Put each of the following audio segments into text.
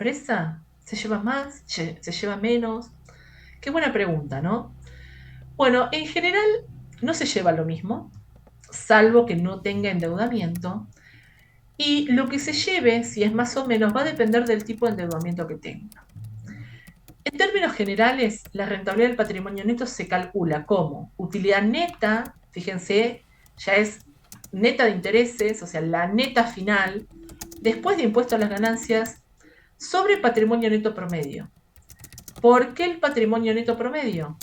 empresa? ¿Se lleva más? ¿Se lleva menos? Qué buena pregunta, ¿no? Bueno, en general no se lleva lo mismo, salvo que no tenga endeudamiento. Y lo que se lleve, si es más o menos, va a depender del tipo de endeudamiento que tenga. En términos generales, la rentabilidad del patrimonio neto se calcula como utilidad neta, fíjense, ya es neta de intereses, o sea, la neta final, después de impuesto a las ganancias, sobre patrimonio neto promedio. ¿Por qué el patrimonio neto promedio?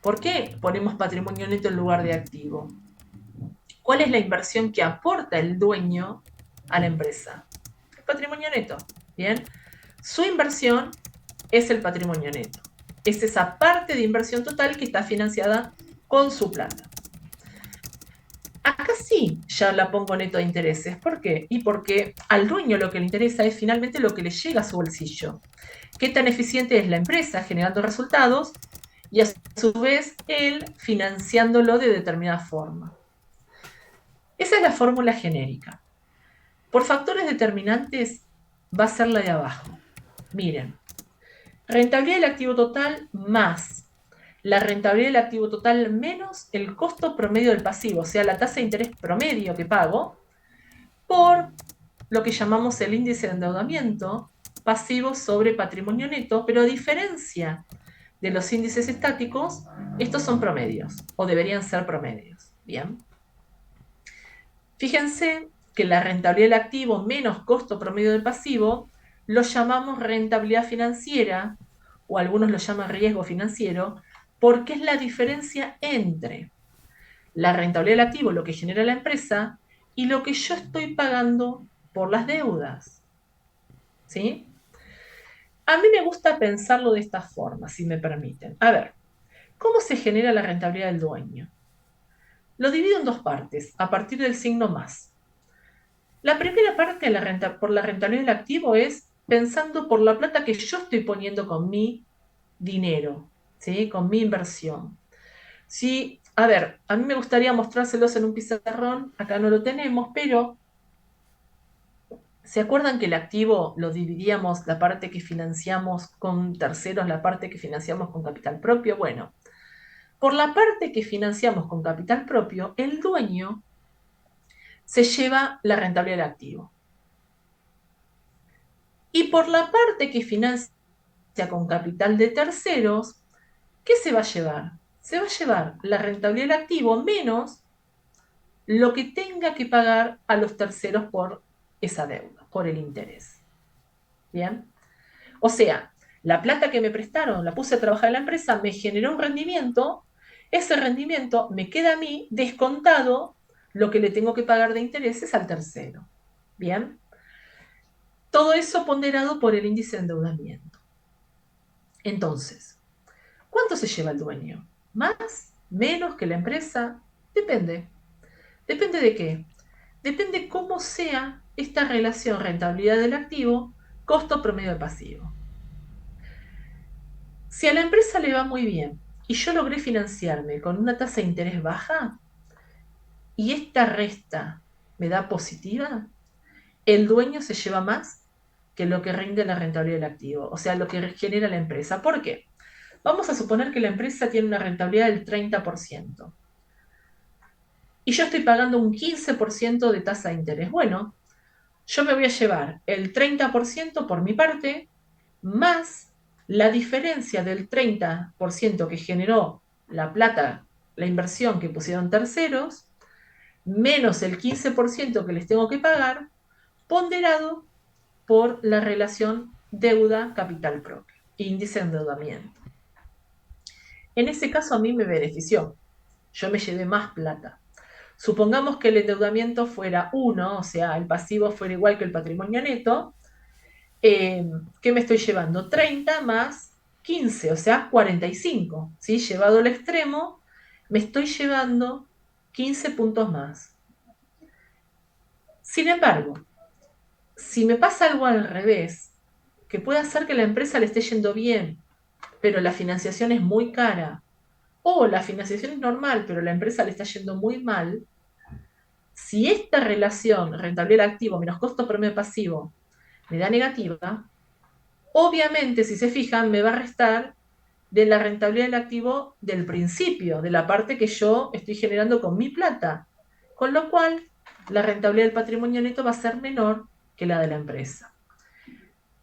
¿Por qué ponemos patrimonio neto en lugar de activo? ¿Cuál es la inversión que aporta el dueño a la empresa? El patrimonio neto. Bien. Su inversión es el patrimonio neto. Es esa parte de inversión total que está financiada con su plata. Acá sí ya la pongo neto de intereses. ¿Por qué? Y porque al dueño lo que le interesa es finalmente lo que le llega a su bolsillo. ¿Qué tan eficiente es la empresa generando resultados? Y a su vez él financiándolo de determinada forma. Esa es la fórmula genérica. Por factores determinantes va a ser la de abajo. Miren, rentabilidad del activo total más la rentabilidad del activo total menos el costo promedio del pasivo, o sea, la tasa de interés promedio que pago, por lo que llamamos el índice de endeudamiento pasivo sobre patrimonio neto, pero a diferencia de los índices estáticos, estos son promedios, o deberían ser promedios. Bien. Fíjense que la rentabilidad del activo menos costo promedio del pasivo lo llamamos rentabilidad financiera, o algunos lo llaman riesgo financiero, porque es la diferencia entre la rentabilidad del activo, lo que genera la empresa, y lo que yo estoy pagando por las deudas. ¿Sí? A mí me gusta pensarlo de esta forma, si me permiten. A ver, ¿cómo se genera la rentabilidad del dueño? Lo divido en dos partes, a partir del signo más. La primera parte por la rentabilidad del activo es pensando por la plata que yo estoy poniendo con mi dinero, ¿sí? Con mi inversión. Sí, a ver, a mí me gustaría mostrárselos en un pizarrón, acá no lo tenemos, pero ¿se acuerdan que el activo lo dividíamos, la parte que financiamos con terceros, la parte que financiamos con capital propio? Bueno, por la parte que financiamos con capital propio, el dueño se lleva la rentabilidad del activo. Y por la parte que financia con capital de terceros, ¿qué se va a llevar? Se va a llevar la rentabilidad del activo menos lo que tenga que pagar a los terceros por esa deuda, por el interés. ¿Bien? O sea, la plata que me prestaron, la puse a trabajar en la empresa, me generó un rendimiento, ese rendimiento me queda a mí descontado lo que le tengo que pagar de intereses al tercero. ¿Bien? Todo eso ponderado por el índice de endeudamiento. Entonces, ¿cuánto se lleva el dueño? ¿Más? ¿Menos que la empresa? Depende. ¿Depende de qué? Depende cómo sea esta relación rentabilidad del activo, costo promedio de pasivo. Si a la empresa le va muy bien y yo logré financiarme con una tasa de interés baja y esta resta me da positiva, el dueño se lleva más que lo que rinde la rentabilidad del activo, o sea, lo que genera la empresa. ¿Por qué? Vamos a suponer que la empresa tiene una rentabilidad del 30% y yo estoy pagando un 15% de tasa de interés. Bueno, yo me voy a llevar el 30% por mi parte, más la diferencia del 30% que generó la plata, la inversión que pusieron terceros, menos el 15% que les tengo que pagar, ponderado por la relación deuda-capital propio, índice de endeudamiento. En ese caso a mí me benefició, yo me llevé más plata. Supongamos que el endeudamiento fuera 1, o sea, el pasivo fuera igual que el patrimonio neto, ¿qué me estoy llevando? 30 más 15, o sea, 45. ¿Sí? Llevado al extremo, me estoy llevando 15 puntos más. Sin embargo, si me pasa algo al revés, que puede hacer que la empresa le esté yendo bien, pero la financiación es muy cara, o la financiación es normal, pero la empresa le está yendo muy mal, si esta relación rentabilidad activo menos costo promedio pasivo me da negativa, Obviamente, si se fijan, me va a restar de la rentabilidad del activo del principio, de la parte que yo estoy generando con mi plata. Con lo cual, la rentabilidad del patrimonio neto va a ser menor que la de la empresa.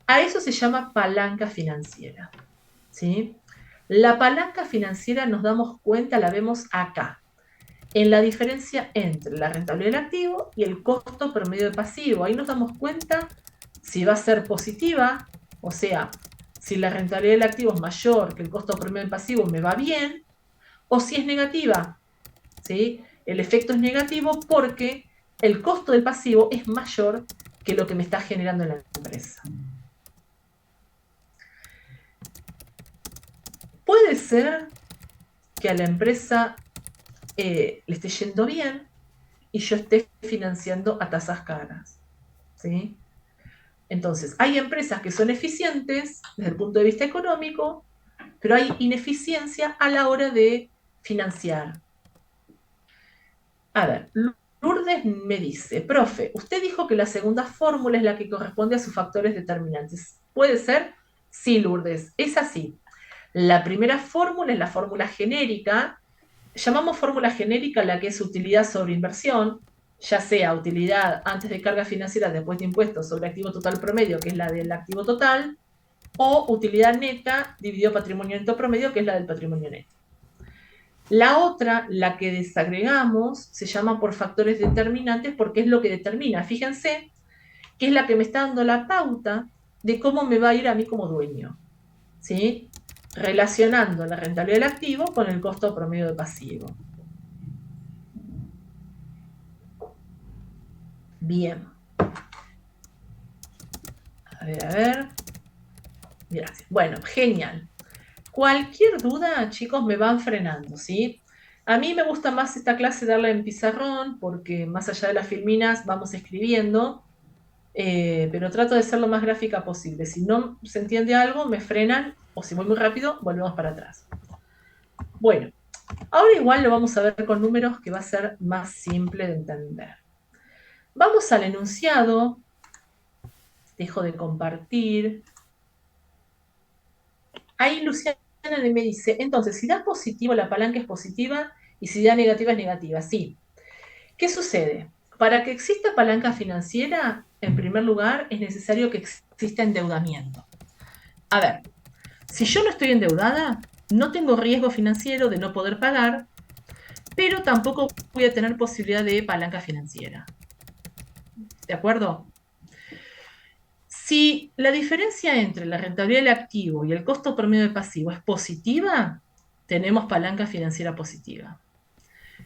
A eso se llama palanca financiera. ¿Sí? La palanca financiera nos damos cuenta, la vemos acá, en la diferencia entre la rentabilidad del activo y el costo promedio de pasivo. Ahí nos damos cuenta si va a ser positiva, o sea, si la rentabilidad del activo es mayor que el costo promedio de pasivo, me va bien, o si es negativa. ¿Sí? El efecto es negativo porque el costo del pasivo es mayor que lo que me está generando en la empresa. Puede ser que a la empresa le esté yendo bien y yo esté financiando a tasas caras. ¿Sí? Entonces, hay empresas que son eficientes desde el punto de vista económico, pero hay ineficiencia a la hora de financiar. A ver, Lourdes me dice, profe, usted dijo que la segunda fórmula es la que corresponde a sus factores determinantes. ¿Puede ser? Sí, Lourdes, es así. La primera fórmula es la fórmula genérica. Llamamos fórmula genérica la que es utilidad sobre inversión, ya sea utilidad antes de carga financiera, después de impuestos sobre activo total promedio, que es la del activo total, o utilidad neta dividido patrimonio neto promedio, que es la del patrimonio neto. La otra, la que desagregamos, se llama por factores determinantes porque es lo que determina. Fíjense que es la que me está dando la pauta de cómo me va a ir a mí como dueño. ¿Sí? Relacionando la rentabilidad del activo con el costo promedio de pasivo. Bien. A ver, a ver. Gracias. Bueno, genial. Cualquier duda, chicos, me van frenando, ¿sí? A mí me gusta más esta clase darla en pizarrón porque más allá de las filminas vamos escribiendo, pero trato de ser lo más gráfica posible. Si no se entiende algo, me frenan o si voy muy rápido, volvemos para atrás. Bueno, ahora igual lo vamos a ver con números que va a ser más simple de entender. Vamos al enunciado. Dejo de compartir. Ahí Luciana me dice, entonces, si da positivo, la palanca es positiva y si da negativa es negativa. Sí. ¿Qué sucede? Para que exista palanca financiera, en primer lugar, es necesario que exista endeudamiento. A ver, si yo no estoy endeudada, no tengo riesgo financiero de no poder pagar, pero tampoco voy a tener posibilidad de palanca financiera. ¿De acuerdo? Si la diferencia entre la rentabilidad del activo y el costo promedio de pasivo es positiva, tenemos palanca financiera positiva.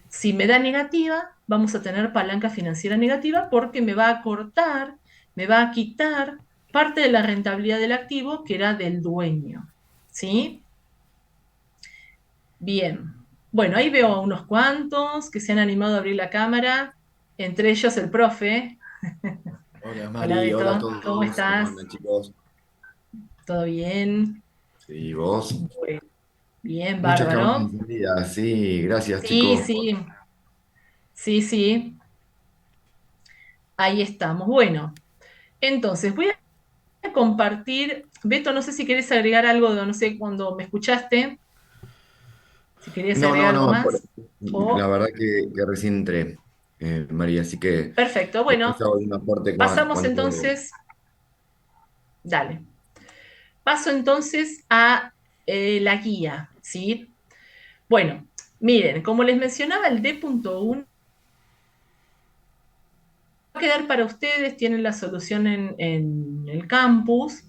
Si me da negativa, vamos a tener palanca financiera negativa porque me va a cortar, me va a quitar parte de la rentabilidad del activo que era del dueño. ¿Sí? Bien. Bueno, ahí veo a unos cuantos que se han animado a abrir la cámara, entre ellos el profe. Hola Hola Mari, hola a Beto, ¿cómo todos, ¿cómo estás? andan chicos? ¿Todo bien? Sí, vos. Bueno, bien, Muchas cámaras bárbaro. encendidas, sí, gracias Sí, chicos. sí, sí, ahí estamos. Bueno, entonces voy a compartir. Beto, no sé si querés agregar algo, no sé, cuando me escuchaste, si querías No, agregar no, algo no, más. la O, verdad que recién entré, María, así que perfecto, después bueno, hago una parte pasamos cuando... entonces, dale, paso entonces a la guía, ¿sí? Bueno, miren, como les mencionaba, el D.1 va a quedar para ustedes, tienen la solución en el campus.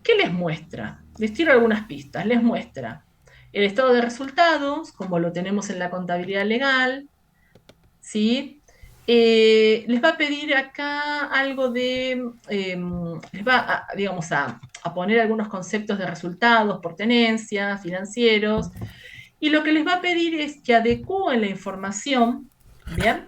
¿Qué les muestra? Les tiro algunas pistas. Les muestra el estado de resultados, como lo tenemos en la contabilidad legal, ¿sí? Les va a pedir acá algo de, les va a, digamos, a poner algunos conceptos de resultados por tenencia, financieros, y lo que les va a pedir es que adecúen la información, ¿bien?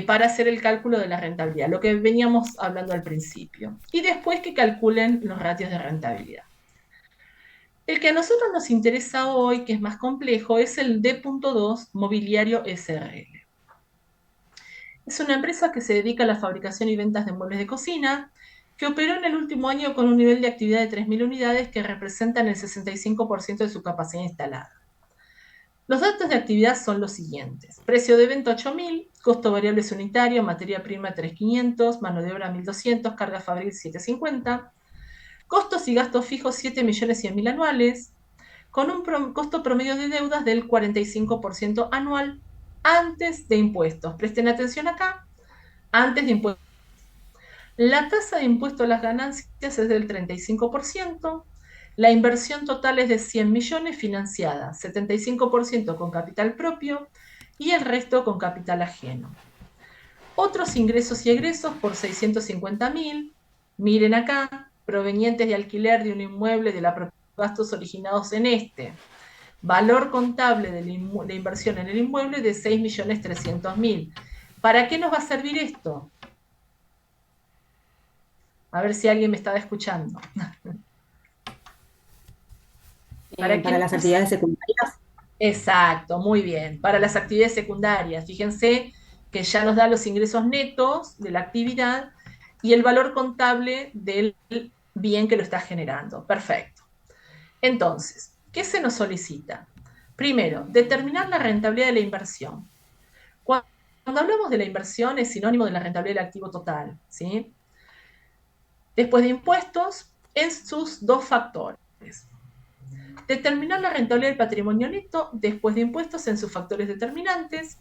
Para hacer el cálculo de la rentabilidad, lo que veníamos hablando al principio. Y después que calculen los ratios de rentabilidad. El que a nosotros nos interesa hoy, que es más complejo, es el D.2 Mobiliario SRL. Es una empresa que se dedica a la fabricación y ventas de muebles de cocina, que operó en el último año con un nivel de actividad de 3.000 unidades que representan el 65% de su capacidad instalada. Los datos de actividad son los siguientes. Precio de venta 8.000, costo variable unitario, materia prima 3.500, mano de obra 1.200, carga fabril 7.50, costos y gastos fijos 7.100.000 anuales, con un costo promedio de deudas del 45% anual antes de impuestos. Presten atención acá, antes de impuestos. La tasa de impuesto a las ganancias es del 35%, la inversión total es de 100 millones financiada, 75% con capital propio y el resto con capital ajeno. Otros ingresos y egresos por 650.000, miren acá, provenientes de alquiler de un inmueble de la propiedad, gastos originados en este. Valor contable de la inversión en el inmueble de 6.300.000. ¿Para qué nos va a servir esto? A ver si alguien me estaba escuchando. ¿Para Para qué las nos... actividades secundarias. Exacto, muy bien. Para las actividades secundarias, fíjense que ya nos da los ingresos netos de la actividad y el valor contable del bien que lo está generando. Perfecto. Entonces, ¿qué se nos solicita? Primero, determinar la rentabilidad de la inversión. Cuando hablamos de la inversión es sinónimo de la rentabilidad del activo total, ¿sí? Después de impuestos, en sus dos factores. Determinar la rentabilidad del patrimonio neto después de impuestos en sus factores determinantes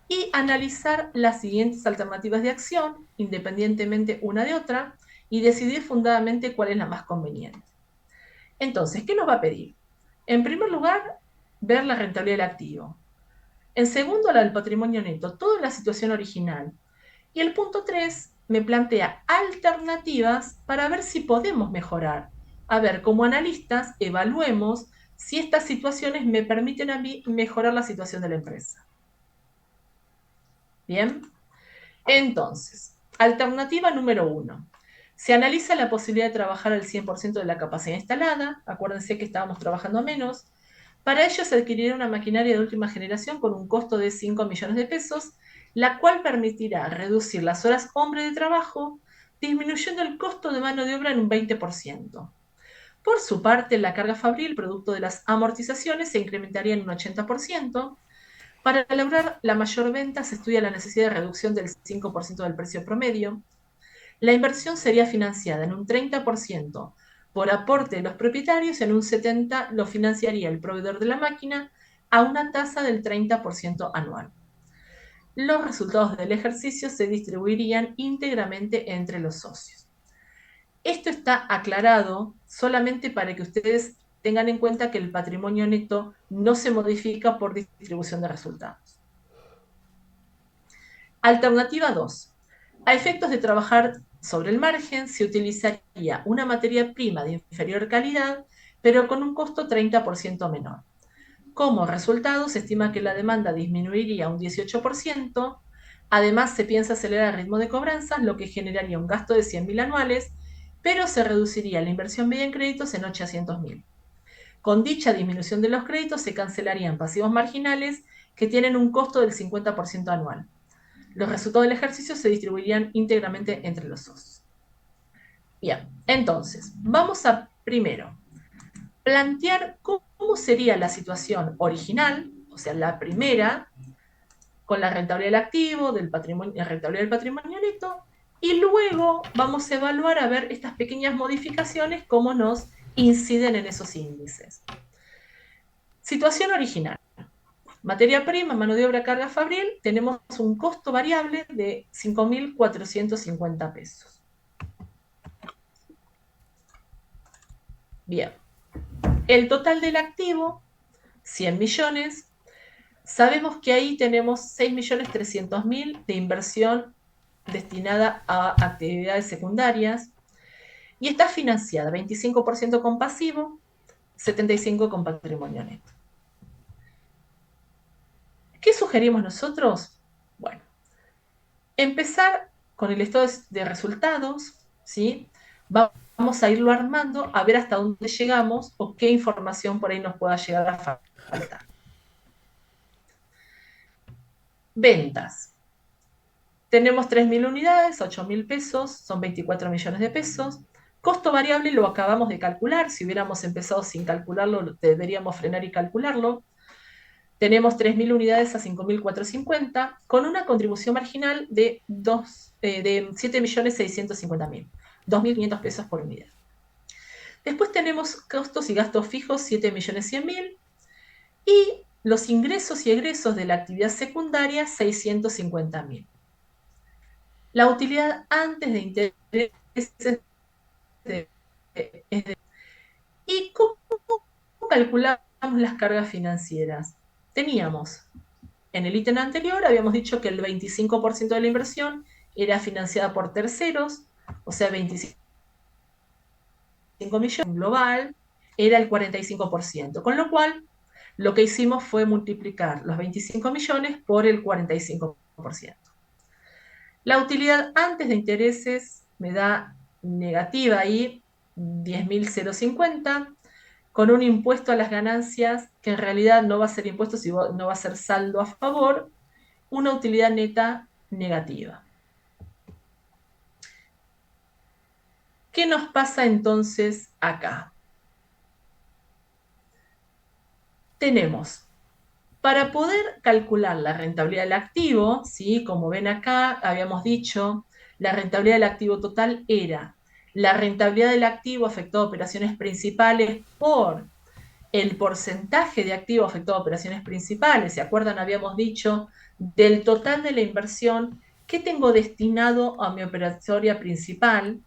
y analizar las siguientes alternativas de acción, independientemente una de otra, y decidir fundadamente cuál es la más conveniente. Entonces, ¿qué nos va a pedir? En primer lugar, ver la rentabilidad del activo. En segundo, la del patrimonio neto, toda la situación original. Y el punto 3 me plantea alternativas para ver si podemos mejorar. A ver, como analistas, evaluemos si estas situaciones me permiten a mí mejorar la situación de la empresa. Bien, entonces, alternativa número 1. Se analiza la posibilidad de trabajar al 100% de la capacidad instalada. Acuérdense que estábamos trabajando a menos. Para ello se adquirirá una maquinaria de última generación con un costo de 5 millones de pesos, la cual permitirá reducir las horas hombre de trabajo, disminuyendo el costo de mano de obra en un 20%. Por su parte, la carga fabril, producto de las amortizaciones, se incrementaría en un 80%. Para lograr la mayor venta se estudia la necesidad de reducción del 5% del precio promedio. La inversión sería financiada en un 30% por aporte de los propietarios, en un 70% lo financiaría el proveedor de la máquina a una tasa del 30% anual. Los resultados del ejercicio se distribuirían íntegramente entre los socios. Esto está aclarado solamente para que ustedes tengan en cuenta que el patrimonio neto no se modifica por distribución de resultados. Alternativa 2. A efectos de trabajar sobre el margen, se utilizaría una materia prima de inferior calidad, pero con un costo 30% menor. Como resultado, se estima que la demanda disminuiría un 18%. Además, se piensa acelerar el ritmo de cobranzas, lo que generaría un gasto de 100.000 anuales, pero se reduciría la inversión media en créditos en 800.000. Con dicha disminución de los créditos, se cancelarían pasivos marginales que tienen un costo del 50% anual. Los resultados del ejercicio se distribuirían íntegramente entre los socios. Bien, entonces, vamos a primero plantear cómo sería la situación original, o sea, la primera, con la rentabilidad del activo, del patrimonio, la rentabilidad del patrimonio neto, y luego vamos a evaluar a ver estas pequeñas modificaciones, cómo nos inciden en esos índices. Situación original. Materia prima, mano de obra, carga fabril, tenemos un costo variable de 5.450 pesos. Bien, el total del activo, 100 millones. Sabemos que ahí tenemos 6.300.000 de inversión destinada a actividades secundarias y está financiada 25% con pasivo, 75% con patrimonio neto. ¿Qué sugerimos nosotros? Bueno, empezar con el estado de resultados, ¿sí? Vamos a irlo armando a ver hasta dónde llegamos o qué información por ahí nos pueda llegar a faltar. Ventas. Tenemos 3.000 unidades, 8.000 pesos, son 24 millones de pesos. Costo variable lo acabamos de calcular. Si hubiéramos empezado sin calcularlo, deberíamos frenar y calcularlo. Tenemos 3.000 unidades a 5.450 con una contribución marginal de 7.650.000, 2.500 pesos por unidad. Después tenemos costos y gastos fijos, 7.100.000, y los ingresos y egresos de la actividad secundaria, 650.000. La utilidad antes de intereses ¿Y cómo calculamos las cargas financieras? Teníamos, en el ítem anterior, habíamos dicho que el 25% de la inversión era financiada por terceros, o sea, 25 millones global, era el 45%, con lo cual lo que hicimos fue multiplicar los 25 millones por el 45%. La utilidad antes de intereses me da negativa ahí, 10.050, con un impuesto a las ganancias que en realidad no va a ser impuesto, no va a ser saldo a favor, una utilidad neta negativa. ¿Qué nos pasa entonces acá? Tenemos, para poder calcular la rentabilidad del activo, ¿sí? Como ven acá, habíamos dicho, la rentabilidad del activo total era la rentabilidad del activo afectado a operaciones principales por el porcentaje de activo afectado a operaciones principales. ¿Se acuerdan? Habíamos dicho del total de la inversión, qué tengo destinado a mi operatoria principal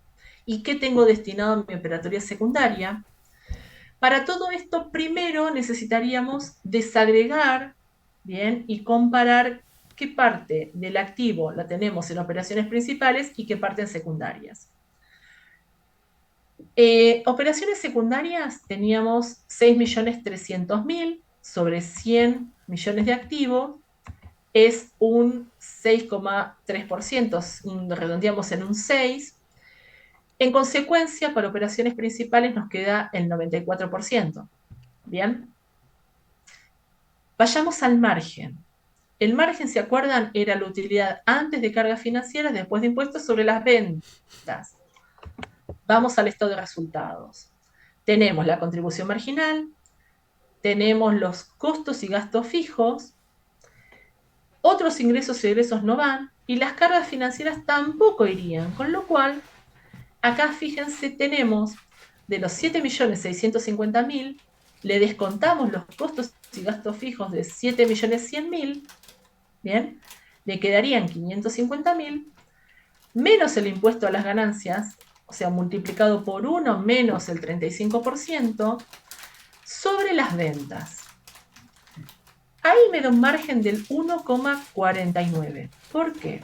y qué tengo destinado a mi operatoria secundaria. Para todo esto, primero necesitaríamos desagregar, ¿bien? Y comparar qué parte del activo la tenemos en operaciones principales y qué parte en secundarias. Operaciones secundarias teníamos 6.300.000 sobre 100 millones de activos, es un 6,3%, redondeamos en un 6. En consecuencia, para operaciones principales nos queda el 94%. Bien. Vayamos al margen. El margen, ¿se acuerdan? Era la utilidad antes de cargas financieras, después de impuestos sobre las ventas. Vamos al estado de resultados. Tenemos la contribución marginal, tenemos los costos y gastos fijos, otros ingresos y egresos no van, y las cargas financieras tampoco irían, con lo cual, acá fíjense, tenemos de los 7.650.000, le descontamos los costos y gastos fijos de 7.100.000, ¿bien? Le quedarían 550.000, menos el impuesto a las ganancias, o sea, multiplicado por 1 menos el 35%, sobre las ventas. Ahí me da un margen del 1,49. ¿Por qué?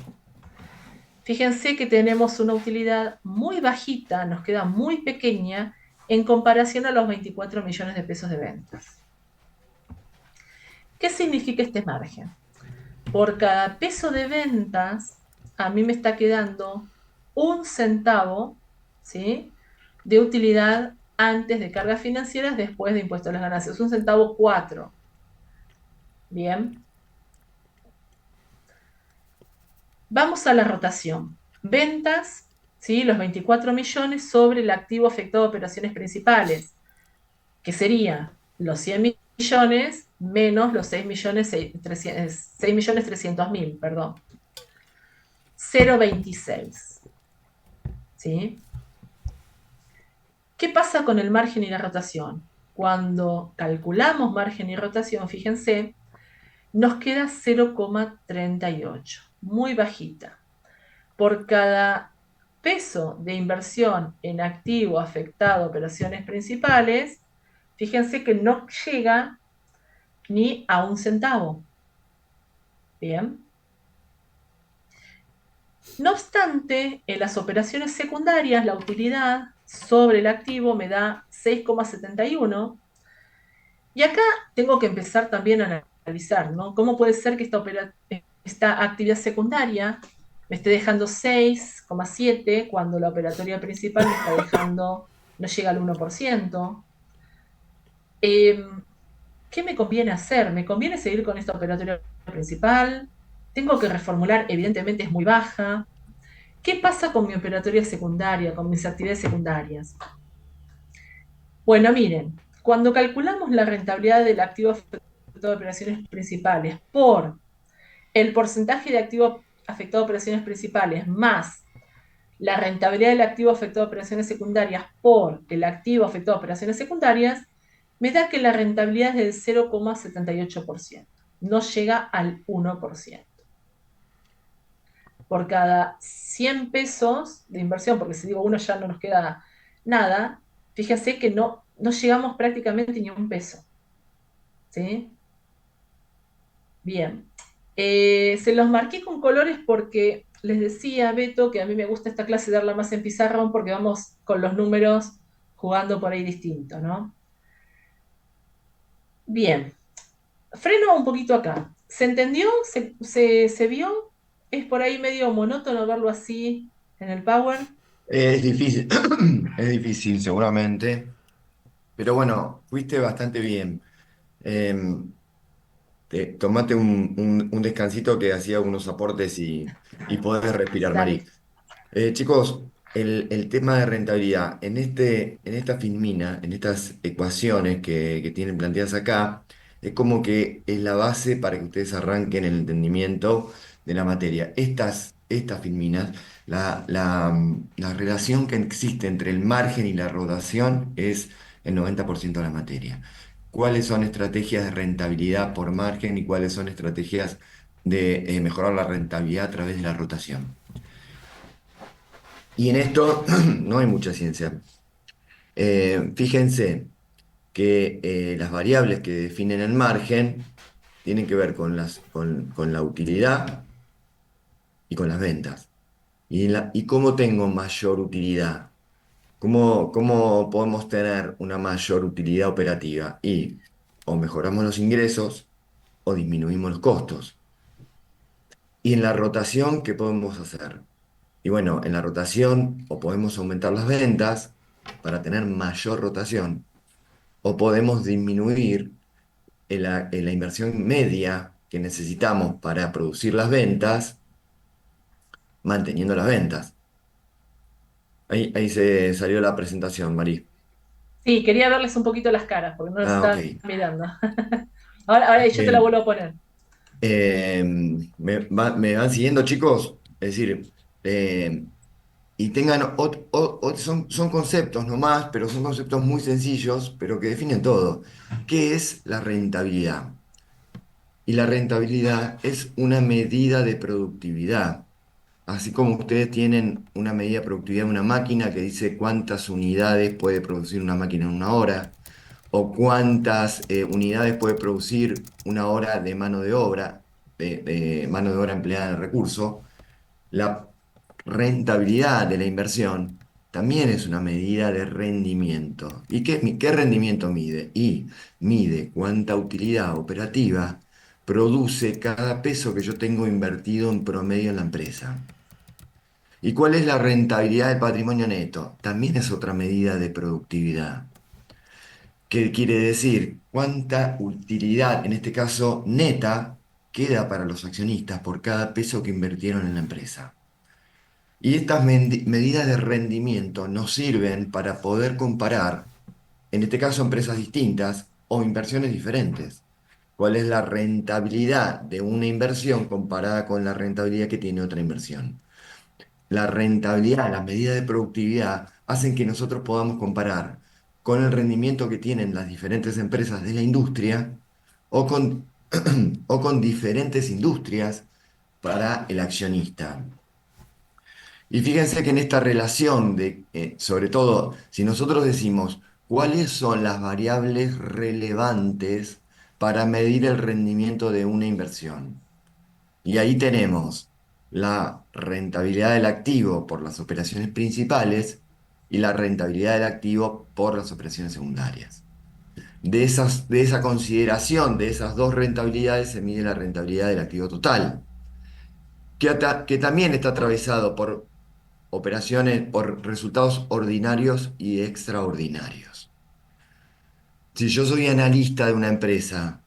Fíjense que tenemos una utilidad muy bajita, nos queda muy pequeña en comparación a los 24 millones de pesos de ventas. ¿Qué significa este margen? Por cada peso de ventas, a mí me está quedando un centavo, ¿sí?, de utilidad antes de cargas financieras, después de impuestos a las ganancias. 1 centavo 4. Bien. Vamos a la rotación. Ventas, ¿sí?, los 24 millones sobre el activo afectado a operaciones principales, que sería los 100 millones menos los 6.300.000, perdón. 0,26. ¿Sí? ¿Qué pasa con el margen y la rotación? Cuando calculamos margen y rotación, fíjense, nos queda 0,38, muy bajita. Por cada peso de inversión en activo afectado a operaciones principales, fíjense que no llega ni a un centavo. Bien. No obstante, en las operaciones secundarias, la utilidad sobre el activo me da 6,71. Y acá tengo que empezar también a analizar, ¿no? ¿Cómo puede ser que esta actividad secundaria me esté dejando 6,7 cuando la operatoria principal me está dejando, no llega al 1%? ¿Qué me conviene hacer? ¿Me conviene seguir con esta operatoria principal? Tengo que reformular, evidentemente es muy baja. ¿Qué pasa con mi operatoria secundaria, con mis actividades secundarias? Bueno, miren, cuando calculamos la rentabilidad del activo afectado a operaciones principales por el porcentaje de activo afectado a operaciones principales más la rentabilidad del activo afectado a operaciones secundarias por el activo afectado a operaciones secundarias, me da que la rentabilidad es del 0,78%. No llega al 1%. Por cada 100 pesos de inversión, porque si digo uno ya no nos queda nada, fíjense que no llegamos prácticamente ni a un peso. ¿Sí? Bien. Se los marqué con colores porque les decía, Beto, que a mí me gusta esta clase darla más en pizarrón porque vamos con los números jugando por ahí distinto, ¿no? Bien. Freno un poquito acá. ¿Se entendió? ¿Se vio? ¿Es por ahí medio monótono verlo así en el Power? Es difícil, es difícil seguramente, pero bueno, fuiste bastante bien. Em, Tomate un descansito que hacía unos aportes y podés respirar, Dale. Marí. Chicos, el tema de rentabilidad, en esta filmina, en estas ecuaciones que tienen planteadas acá, es como que es la base para que ustedes arranquen el entendimiento de la materia. Estas filminas, la relación que existe entre el margen y la rotación es el 90% de la materia. ¿Cuáles son estrategias de rentabilidad por margen y cuáles son estrategias de mejorar la rentabilidad a través de la rotación? Y en esto no hay mucha ciencia. Fíjense que las variables que definen el margen tienen que ver con la utilidad y con las ventas. Y cómo tengo mayor utilidad. ¿Cómo podemos tener una mayor utilidad operativa? Y o mejoramos los ingresos o disminuimos los costos. Y en la rotación, ¿qué podemos hacer? Y bueno, en la rotación o podemos aumentar las ventas para tener mayor rotación, o podemos disminuir en la inversión media que necesitamos para producir las ventas, manteniendo las ventas. Ahí se salió la presentación, Marí. Sí, quería verles un poquito las caras porque no los Ah, ok. estaba mirando. Ahora yo te la Eh, vuelvo a poner. ¿Me van siguiendo, chicos? Es decir, eh, y tengan, son conceptos nomás, pero son conceptos muy sencillos, pero que definen todo. ¿Qué es la rentabilidad? Y la rentabilidad es una medida de productividad. Así como ustedes tienen una medida de productividad de una máquina que dice cuántas unidades puede producir una máquina en una hora, o cuántas unidades puede producir una hora de mano de obra, de mano de obra empleada en el recurso, la rentabilidad de la inversión también es una medida de rendimiento. ¿Y qué rendimiento mide? Y mide cuánta utilidad operativa produce cada peso que yo tengo invertido en promedio en la empresa. ¿Y cuál es la rentabilidad del patrimonio neto? También es otra medida de productividad. ¿Qué quiere decir? ¿Cuánta utilidad, en este caso neta, queda para los accionistas por cada peso que invirtieron en la empresa? Y estas medidas de rendimiento nos sirven para poder comparar, en este caso, empresas distintas o inversiones diferentes. ¿Cuál es la rentabilidad de una inversión comparada con la rentabilidad que tiene otra inversión? La rentabilidad, las medidas de productividad hacen que nosotros podamos comparar con el rendimiento que tienen las diferentes empresas de la industria o con, o con diferentes industrias para el accionista. Y fíjense que en esta relación de, sobre todo, si nosotros decimos cuáles son las variables relevantes para medir el rendimiento de una inversión, y ahí tenemos la rentabilidad del activo por las operaciones principales y la rentabilidad del activo por las operaciones secundarias. De esa consideración de esas dos rentabilidades se mide la rentabilidad del activo total, que también está atravesado por operaciones, por resultados ordinarios y extraordinarios. Si yo soy analista de una empresa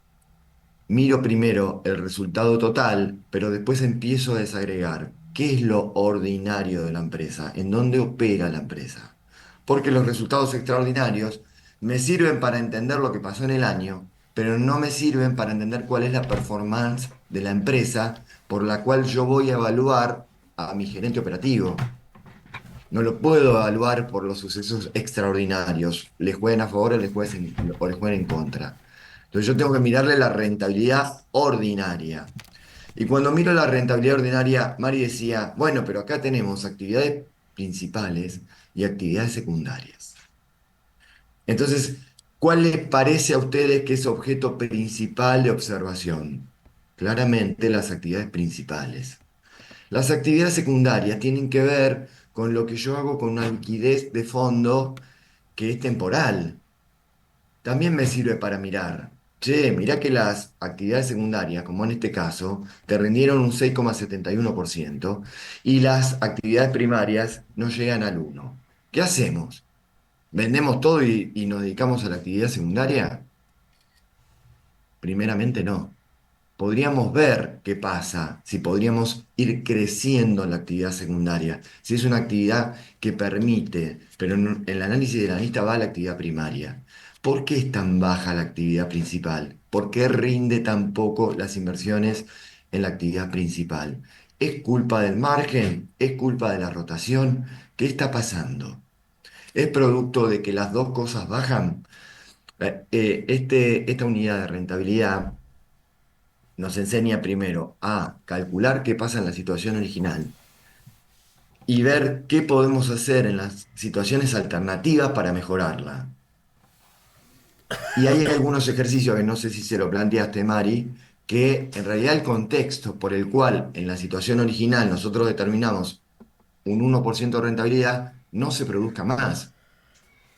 miro primero el resultado total, pero después empiezo a desagregar qué es lo ordinario de la empresa, en dónde opera la empresa. Porque los resultados extraordinarios me sirven para entender lo que pasó en el año, pero no me sirven para entender cuál es la performance de la empresa por la cual yo voy a evaluar a mi gerente operativo. No lo puedo evaluar por los sucesos extraordinarios, le jueguen a favor o le jueguen en contra. Entonces yo tengo que mirarle la rentabilidad ordinaria. Y cuando miro la rentabilidad ordinaria, Mari decía, bueno, pero acá tenemos actividades principales y actividades secundarias. Entonces, ¿cuál les parece a ustedes que es objeto principal de observación? Claramente las actividades principales. Las actividades secundarias tienen que ver con lo que yo hago con una liquidez de fondo que es temporal. También me sirve para mirar. Che, mirá que las actividades secundarias, como en este caso, te rindieron un 6,71% y las actividades primarias no llegan al 1%. ¿Qué hacemos? ¿Vendemos todo y nos dedicamos a la actividad secundaria? Primeramente no. Podríamos ver qué pasa, si podríamos ir creciendo en la actividad secundaria, si es una actividad que permite, pero en el análisis del analista va a la actividad primaria. ¿Por qué es tan baja la actividad principal? ¿Por qué rinde tan poco las inversiones en la actividad principal? ¿Es culpa del margen? ¿Es culpa de la rotación? ¿Qué está pasando? ¿Es producto de que las dos cosas bajan? Esta unidad de rentabilidad nos enseña primero a calcular qué pasa en la situación original y ver qué podemos hacer en las situaciones alternativas para mejorarla. Y hay algunos ejercicios que no sé si se lo planteaste, Mari, que en realidad el contexto por el cual en la situación original nosotros determinamos un 1% de rentabilidad no se produzca más,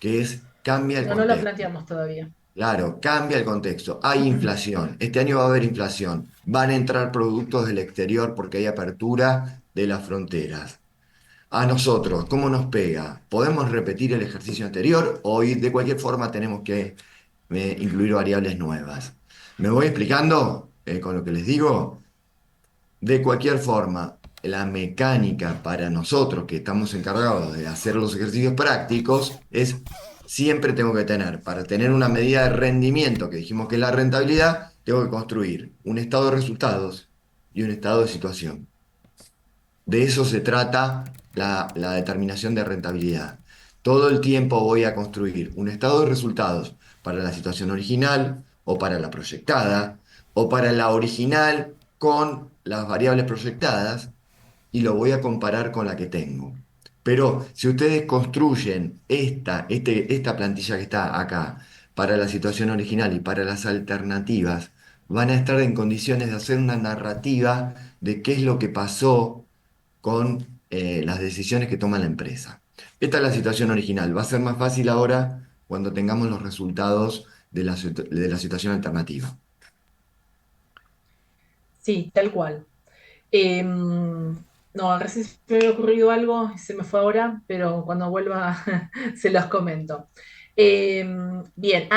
que es cambia el No, no lo contexto. planteamos todavía. Claro, cambia el contexto. Hay inflación. Este año va a haber inflación. Van a entrar productos del exterior porque hay apertura de las fronteras. A nosotros, ¿cómo nos pega? ¿Podemos repetir el ejercicio anterior o de cualquier forma tenemos que incluir variables nuevas? ¿Me voy explicando con lo que les digo? De cualquier forma, la mecánica para nosotros que estamos encargados de hacer los ejercicios prácticos es siempre tengo que tener, para tener una medida de rendimiento, que dijimos que es la rentabilidad, tengo que construir un estado de resultados y un estado de situación. De eso se trata la determinación de rentabilidad. Todo el tiempo voy a construir un estado de resultados para la situación original o para la proyectada o para la original con las variables proyectadas y lo voy a comparar con la que tengo. Pero si ustedes construyen esta plantilla que está acá para la situación original y para las alternativas, van a estar en condiciones de hacer una narrativa de qué es lo que pasó con las decisiones que toma la empresa. Esta es la situación original. Va a ser más fácil ahora cuando tengamos los resultados de la situación alternativa. Sí, tal cual. No, recién se me había ocurrido algo y se me fue ahora, pero cuando vuelva se los comento. Bien,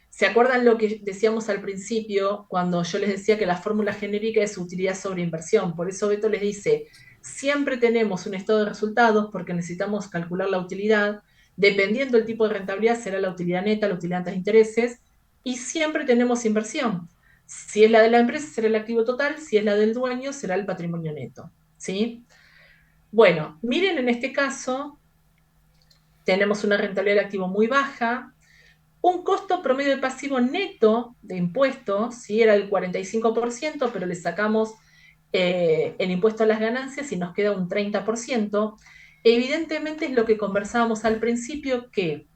¿se acuerdan lo que decíamos al principio cuando yo les decía que la fórmula genérica es utilidad sobre inversión? Por eso Beto les dice, siempre tenemos un estado de resultados porque necesitamos calcular la utilidad. Dependiendo del tipo de rentabilidad, será la utilidad neta, la utilidad antes de intereses, y siempre tenemos inversión. Si es la de la empresa, será el activo total, si es la del dueño, será el patrimonio neto. ¿Sí? Bueno, miren en este caso, tenemos una rentabilidad del activo muy baja, un costo promedio de pasivo neto de impuestos, ¿sí? Era el 45%, pero le sacamos el impuesto a las ganancias y nos queda un 30%. Evidentemente es lo que conversábamos al principio, que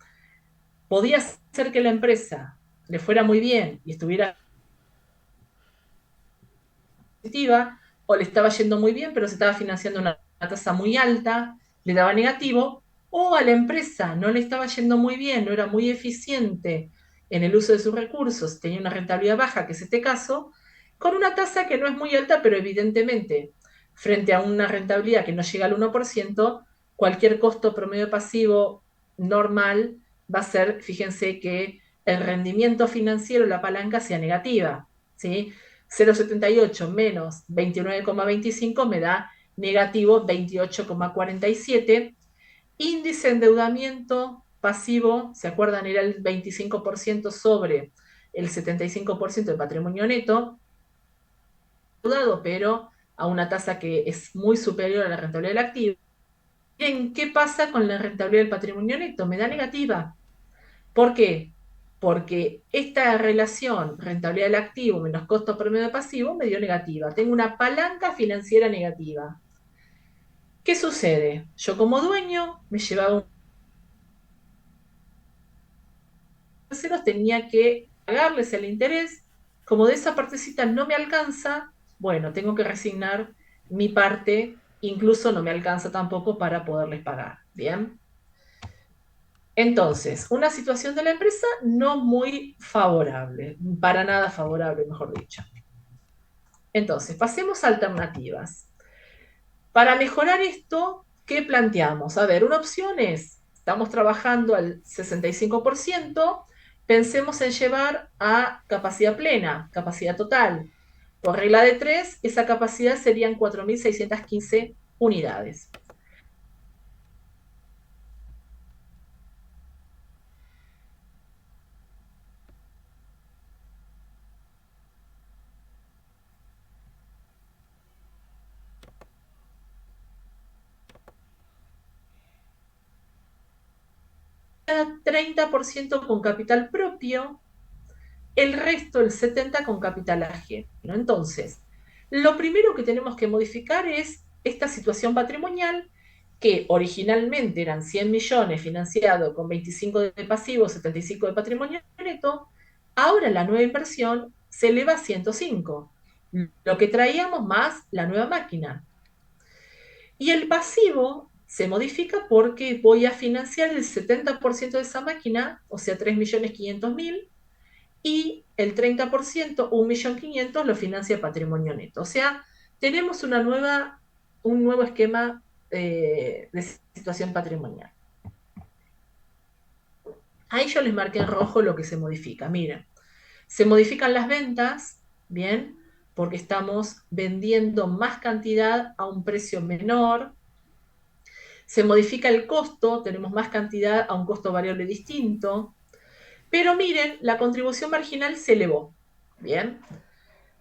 podía ser que la empresa le fuera muy bien y estuviera positiva, o le estaba yendo muy bien, pero se estaba financiando una tasa muy alta, le daba negativo, o a la empresa no le estaba yendo muy bien, no era muy eficiente en el uso de sus recursos, tenía una rentabilidad baja, que es este caso, con una tasa que no es muy alta, pero evidentemente, frente a una rentabilidad que no llega al 1%, cualquier costo promedio pasivo normal va a ser, fíjense que el rendimiento financiero, la palanca sea negativa, ¿sí? 0,78 menos 29,25 me da negativo 28,47. Índice de endeudamiento pasivo, ¿se acuerdan? Era el 25% sobre el 75% del patrimonio neto, endeudado, pero a una tasa que es muy superior a la rentabilidad del activo. Bien, ¿qué pasa con la rentabilidad del patrimonio neto? Me da negativa. ¿Por qué? Porque esta relación rentabilidad del activo menos costo promedio de pasivo me dio negativa. Tengo una palanca financiera negativa. ¿Qué sucede? Yo como dueño me llevaba un terceros, tenía que pagarles el interés. Como de esa partecita no me alcanza, bueno, tengo que resignar mi parte, incluso no me alcanza tampoco para poderles pagar. Bien. Entonces, una situación de la empresa no muy favorable, para nada favorable, mejor dicho. Entonces, pasemos a alternativas. Para mejorar esto, ¿qué planteamos? A ver, una opción es, estamos trabajando al 65%, pensemos en llevar a capacidad plena, capacidad total. Por regla de tres, esa capacidad serían 4.615 unidades. 30% con capital propio, el resto, el 70%, con capital ajeno. Entonces, lo primero que tenemos que modificar es esta situación patrimonial, que originalmente eran 100 millones financiado con 25 de pasivo, 75 de patrimonio neto, ahora la nueva inversión se eleva a 105, lo que traíamos más la nueva máquina. Y el pasivo se modifica porque voy a financiar el 70% de esa máquina, o sea, 3.500.000, y el 30%, 1.500.000, lo financia patrimonio neto. O sea, tenemos un nuevo esquema de situación patrimonial. Ahí yo les marqué en rojo lo que se modifica. Miren, se modifican las ventas, ¿bien? Porque estamos vendiendo más cantidad a un precio menor. Se modifica el costo, tenemos más cantidad a un costo variable distinto. Pero miren, la contribución marginal se elevó, ¿bien?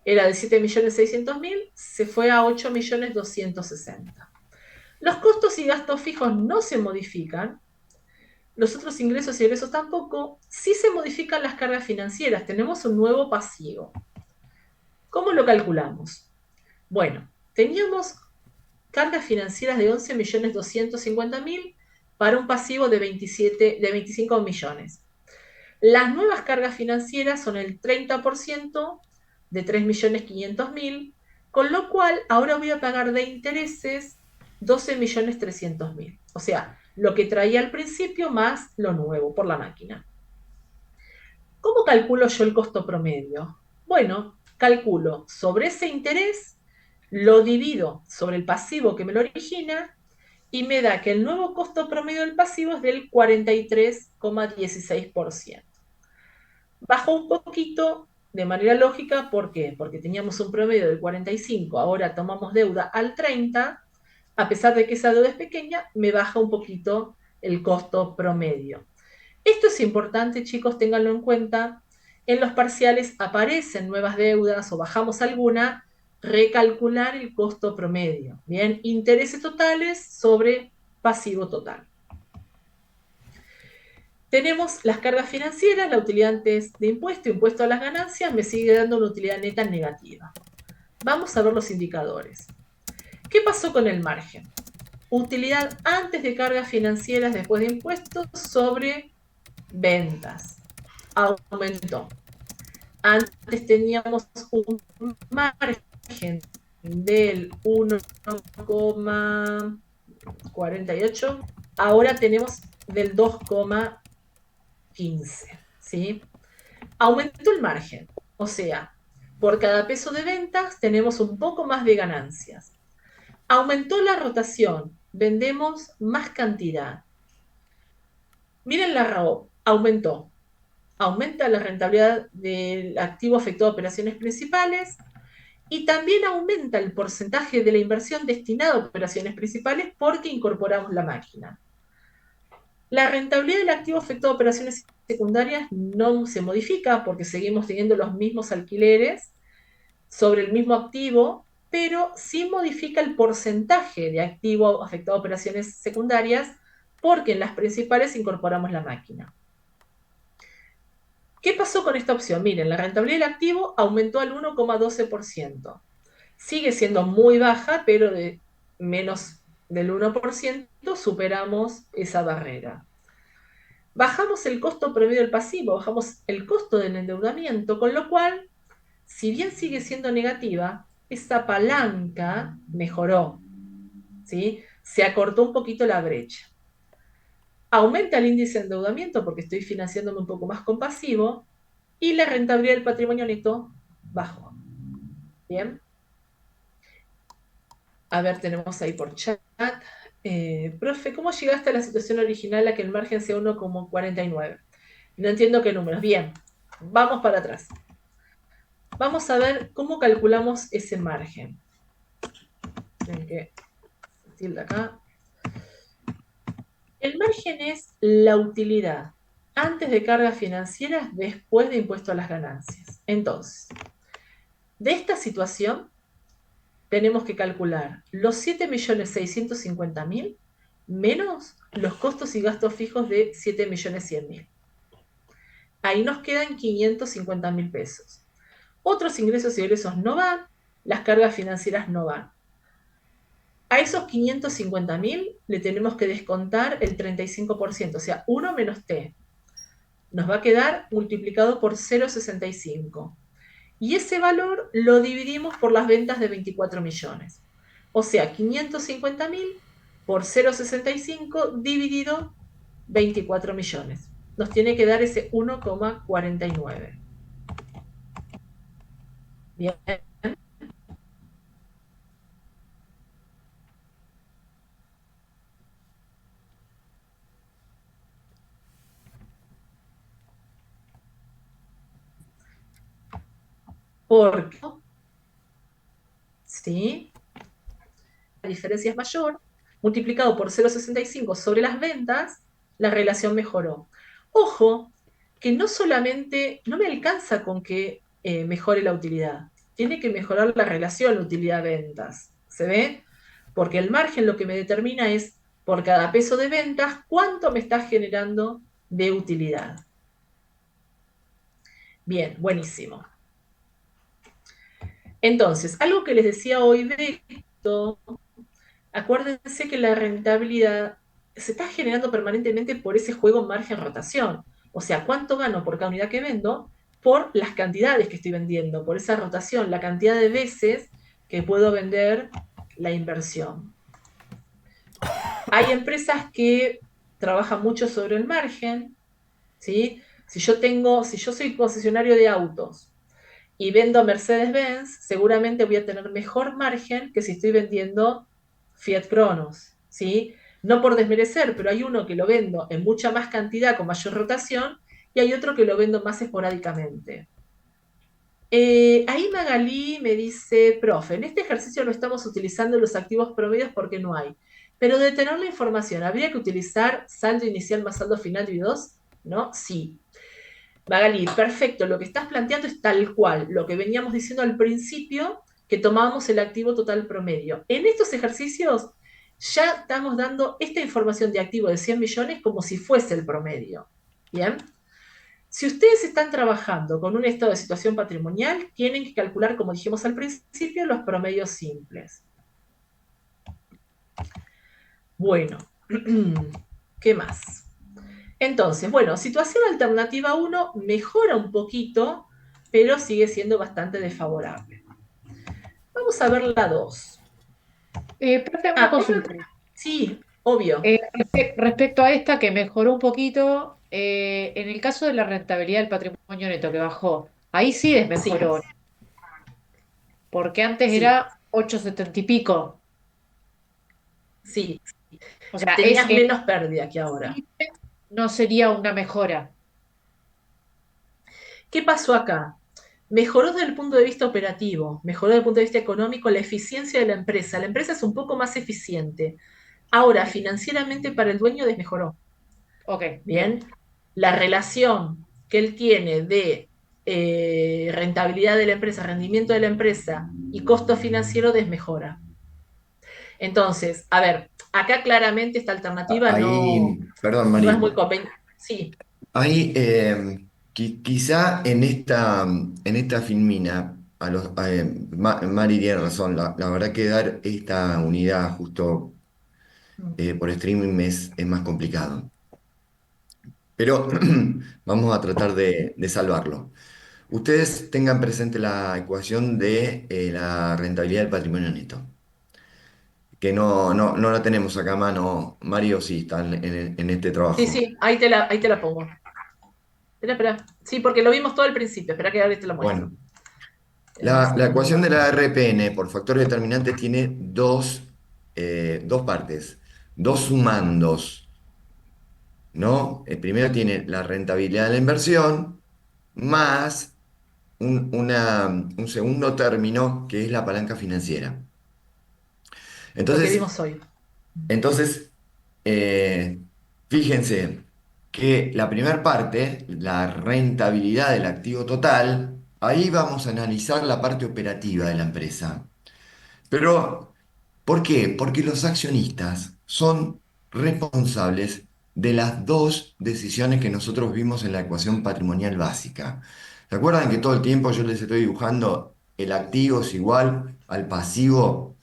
Era de 7.600.000, se fue a 8.260.000. Los costos y gastos fijos no se modifican, los otros ingresos y egresos tampoco, sí se modifican las cargas financieras, tenemos un nuevo pasivo. ¿Cómo lo calculamos? Bueno, teníamos cargas financieras de 11.250.000 para un pasivo de 25 millones. Las nuevas cargas financieras son el 30% de 3.500.000, con lo cual ahora voy a pagar de intereses 12.300.000. O sea, lo que traía al principio más lo nuevo por la máquina. ¿Cómo calculo yo el costo promedio? Bueno, calculo sobre ese interés, lo divido sobre el pasivo que me lo origina y me da que el nuevo costo promedio del pasivo es del 43,16%. Bajó un poquito de manera lógica, ¿por qué? Porque teníamos un promedio del 45, ahora tomamos deuda al 30, a pesar de que esa deuda es pequeña, me baja un poquito el costo promedio. Esto es importante, chicos, ténganlo en cuenta. En los parciales aparecen nuevas deudas o bajamos alguna, recalcular el costo promedio. Bien, intereses totales sobre pasivo total. Tenemos las cargas financieras, la utilidad antes de impuesto a las ganancias, me sigue dando una utilidad neta negativa. Vamos a ver los indicadores. ¿Qué pasó con el margen? Utilidad antes de cargas financieras después de impuestos sobre ventas. Aumentó. Antes teníamos un margen del 1,48, ahora tenemos del 2,15, ¿sí? Aumentó el margen, o sea, por cada peso de ventas tenemos un poco más de ganancias. Aumentó la rotación, vendemos más cantidad. Miren la RAO, aumentó. aumenta la rentabilidad del activo afectado a operaciones principales y también aumenta el porcentaje de la inversión destinada a operaciones principales porque incorporamos la máquina. La rentabilidad del activo afectado a operaciones secundarias no se modifica porque seguimos teniendo los mismos alquileres sobre el mismo activo, pero sí modifica el porcentaje de activo afectado a operaciones secundarias porque en las principales incorporamos la máquina. ¿Qué pasó con esta opción? Miren, la rentabilidad del activo aumentó al 1,12%. Sigue siendo muy baja, pero de menos del 1% superamos esa barrera. Bajamos el costo promedio del pasivo, bajamos el costo del endeudamiento, con lo cual, si bien sigue siendo negativa, esa palanca mejoró, ¿sí? Se acortó un poquito la brecha. Aumenta el índice de endeudamiento porque estoy financiándome un poco más con pasivo y la rentabilidad del patrimonio neto bajó. Bien. A ver, tenemos ahí por chat. Profe, ¿cómo llegaste a la situación original a que el margen sea 1,49? No entiendo qué números. Bien, vamos para atrás. Vamos a ver cómo calculamos ese margen. Tienen que tilde acá. El margen es la utilidad antes de cargas financieras, después de impuesto a las ganancias. Entonces, de esta situación tenemos que calcular los 7.650.000 menos los costos y gastos fijos de 7.100.000. Ahí nos quedan 550.000 pesos. Otros ingresos y egresos no van, las cargas financieras no van. A esos 550.000 le tenemos que descontar el 35%, o sea, 1 menos T. Nos va a quedar multiplicado por 0,65. Y ese valor lo dividimos por las ventas de 24 millones. O sea, 550.000 por 0,65 dividido 24 millones. Nos tiene que dar ese 1,49. Bien. Porque, ¿sí? La diferencia es mayor, multiplicado por 0,65 sobre las ventas, la relación mejoró. Ojo, que no solamente, no me alcanza con que mejore la utilidad, tiene que mejorar la relación utilidad-ventas. ¿Se ve? Porque el margen lo que me determina es, por cada peso de ventas, cuánto me está generando de utilidad. Bien, buenísimo. Entonces, algo que les decía hoy de esto, acuérdense que la rentabilidad se está generando permanentemente por ese juego margen-rotación. O sea, cuánto gano por cada unidad que vendo por las cantidades que estoy vendiendo, por esa rotación, la cantidad de veces que puedo vender la inversión. Hay empresas que trabajan mucho sobre el margen, ¿sí? Si yo soy concesionario de autos y vendo Mercedes-Benz, seguramente voy a tener mejor margen que si estoy vendiendo Fiat Cronos, ¿sí? No por desmerecer, pero hay uno que lo vendo en mucha más cantidad, con mayor rotación, y hay otro que lo vendo más esporádicamente. Ahí Magalí me dice, profe, en este ejercicio no estamos utilizando los activos promedios porque no hay, pero de tener la información, ¿habría que utilizar saldo inicial más saldo final dividido 2? ¿No? Sí. Magali, perfecto, lo que estás planteando es tal cual, lo que veníamos diciendo al principio, que tomábamos el activo total promedio. En estos ejercicios ya estamos dando esta información de activo de 100 millones como si fuese el promedio. Bien. Si ustedes están trabajando con un estado de situación patrimonial, tienen que calcular, como dijimos al principio, los promedios simples. Bueno, ¿qué más? Entonces, bueno, situación alternativa 1 mejora un poquito, pero sigue siendo bastante desfavorable. Vamos a ver la 2. Profe, una Ah, consulta. sí, obvio. Respecto a esta que mejoró un poquito, en el caso de la rentabilidad del patrimonio neto que bajó, ahí sí Sí, desmejoró, porque antes sí, era 8,70 y pico. sí. O sea, Tenías menos pérdida que ahora. sí no sería una mejora. ¿Qué pasó acá? Mejoró desde el punto de vista operativo, mejoró desde el punto de vista económico la eficiencia de la empresa. La empresa es un poco más eficiente. Ahora, financieramente para el dueño desmejoró. Ok, Bien, bien. la relación que él tiene de rentabilidad de la empresa, rendimiento de la empresa y costo financiero desmejora. Entonces, a ver, acá claramente esta alternativa Ahí, perdón, no es Mari, muy conveniente. Sí, ahí quizá en esta filmina, Mari tiene razón, la verdad que dar esta unidad justo por streaming es más complicado. Pero vamos a tratar de salvarlo. Ustedes tengan presente la ecuación de la rentabilidad del patrimonio neto, que no la tenemos acá a mano. Mario sí está en este sí, trabajo. sí, ahí te la pongo. Espera, espera. Sí, porque lo vimos todo al principio. Espera que ahora te la muestro. Bueno, Dame un la segundo. ecuación de la RPN por factores determinantes tiene dos partes, dos sumandos, ¿no? Primero tiene la rentabilidad de la inversión más un segundo término que es la palanca financiera. Lo que Entonces, vimos hoy. entonces eh, fíjense que la primera parte, la rentabilidad del activo total, ahí vamos a analizar la parte operativa de la empresa. Pero, ¿por qué? Porque los accionistas son responsables de las dos decisiones que nosotros vimos en la ecuación patrimonial básica. ¿Se acuerdan que todo el tiempo yo les estoy dibujando el activo es igual al pasivo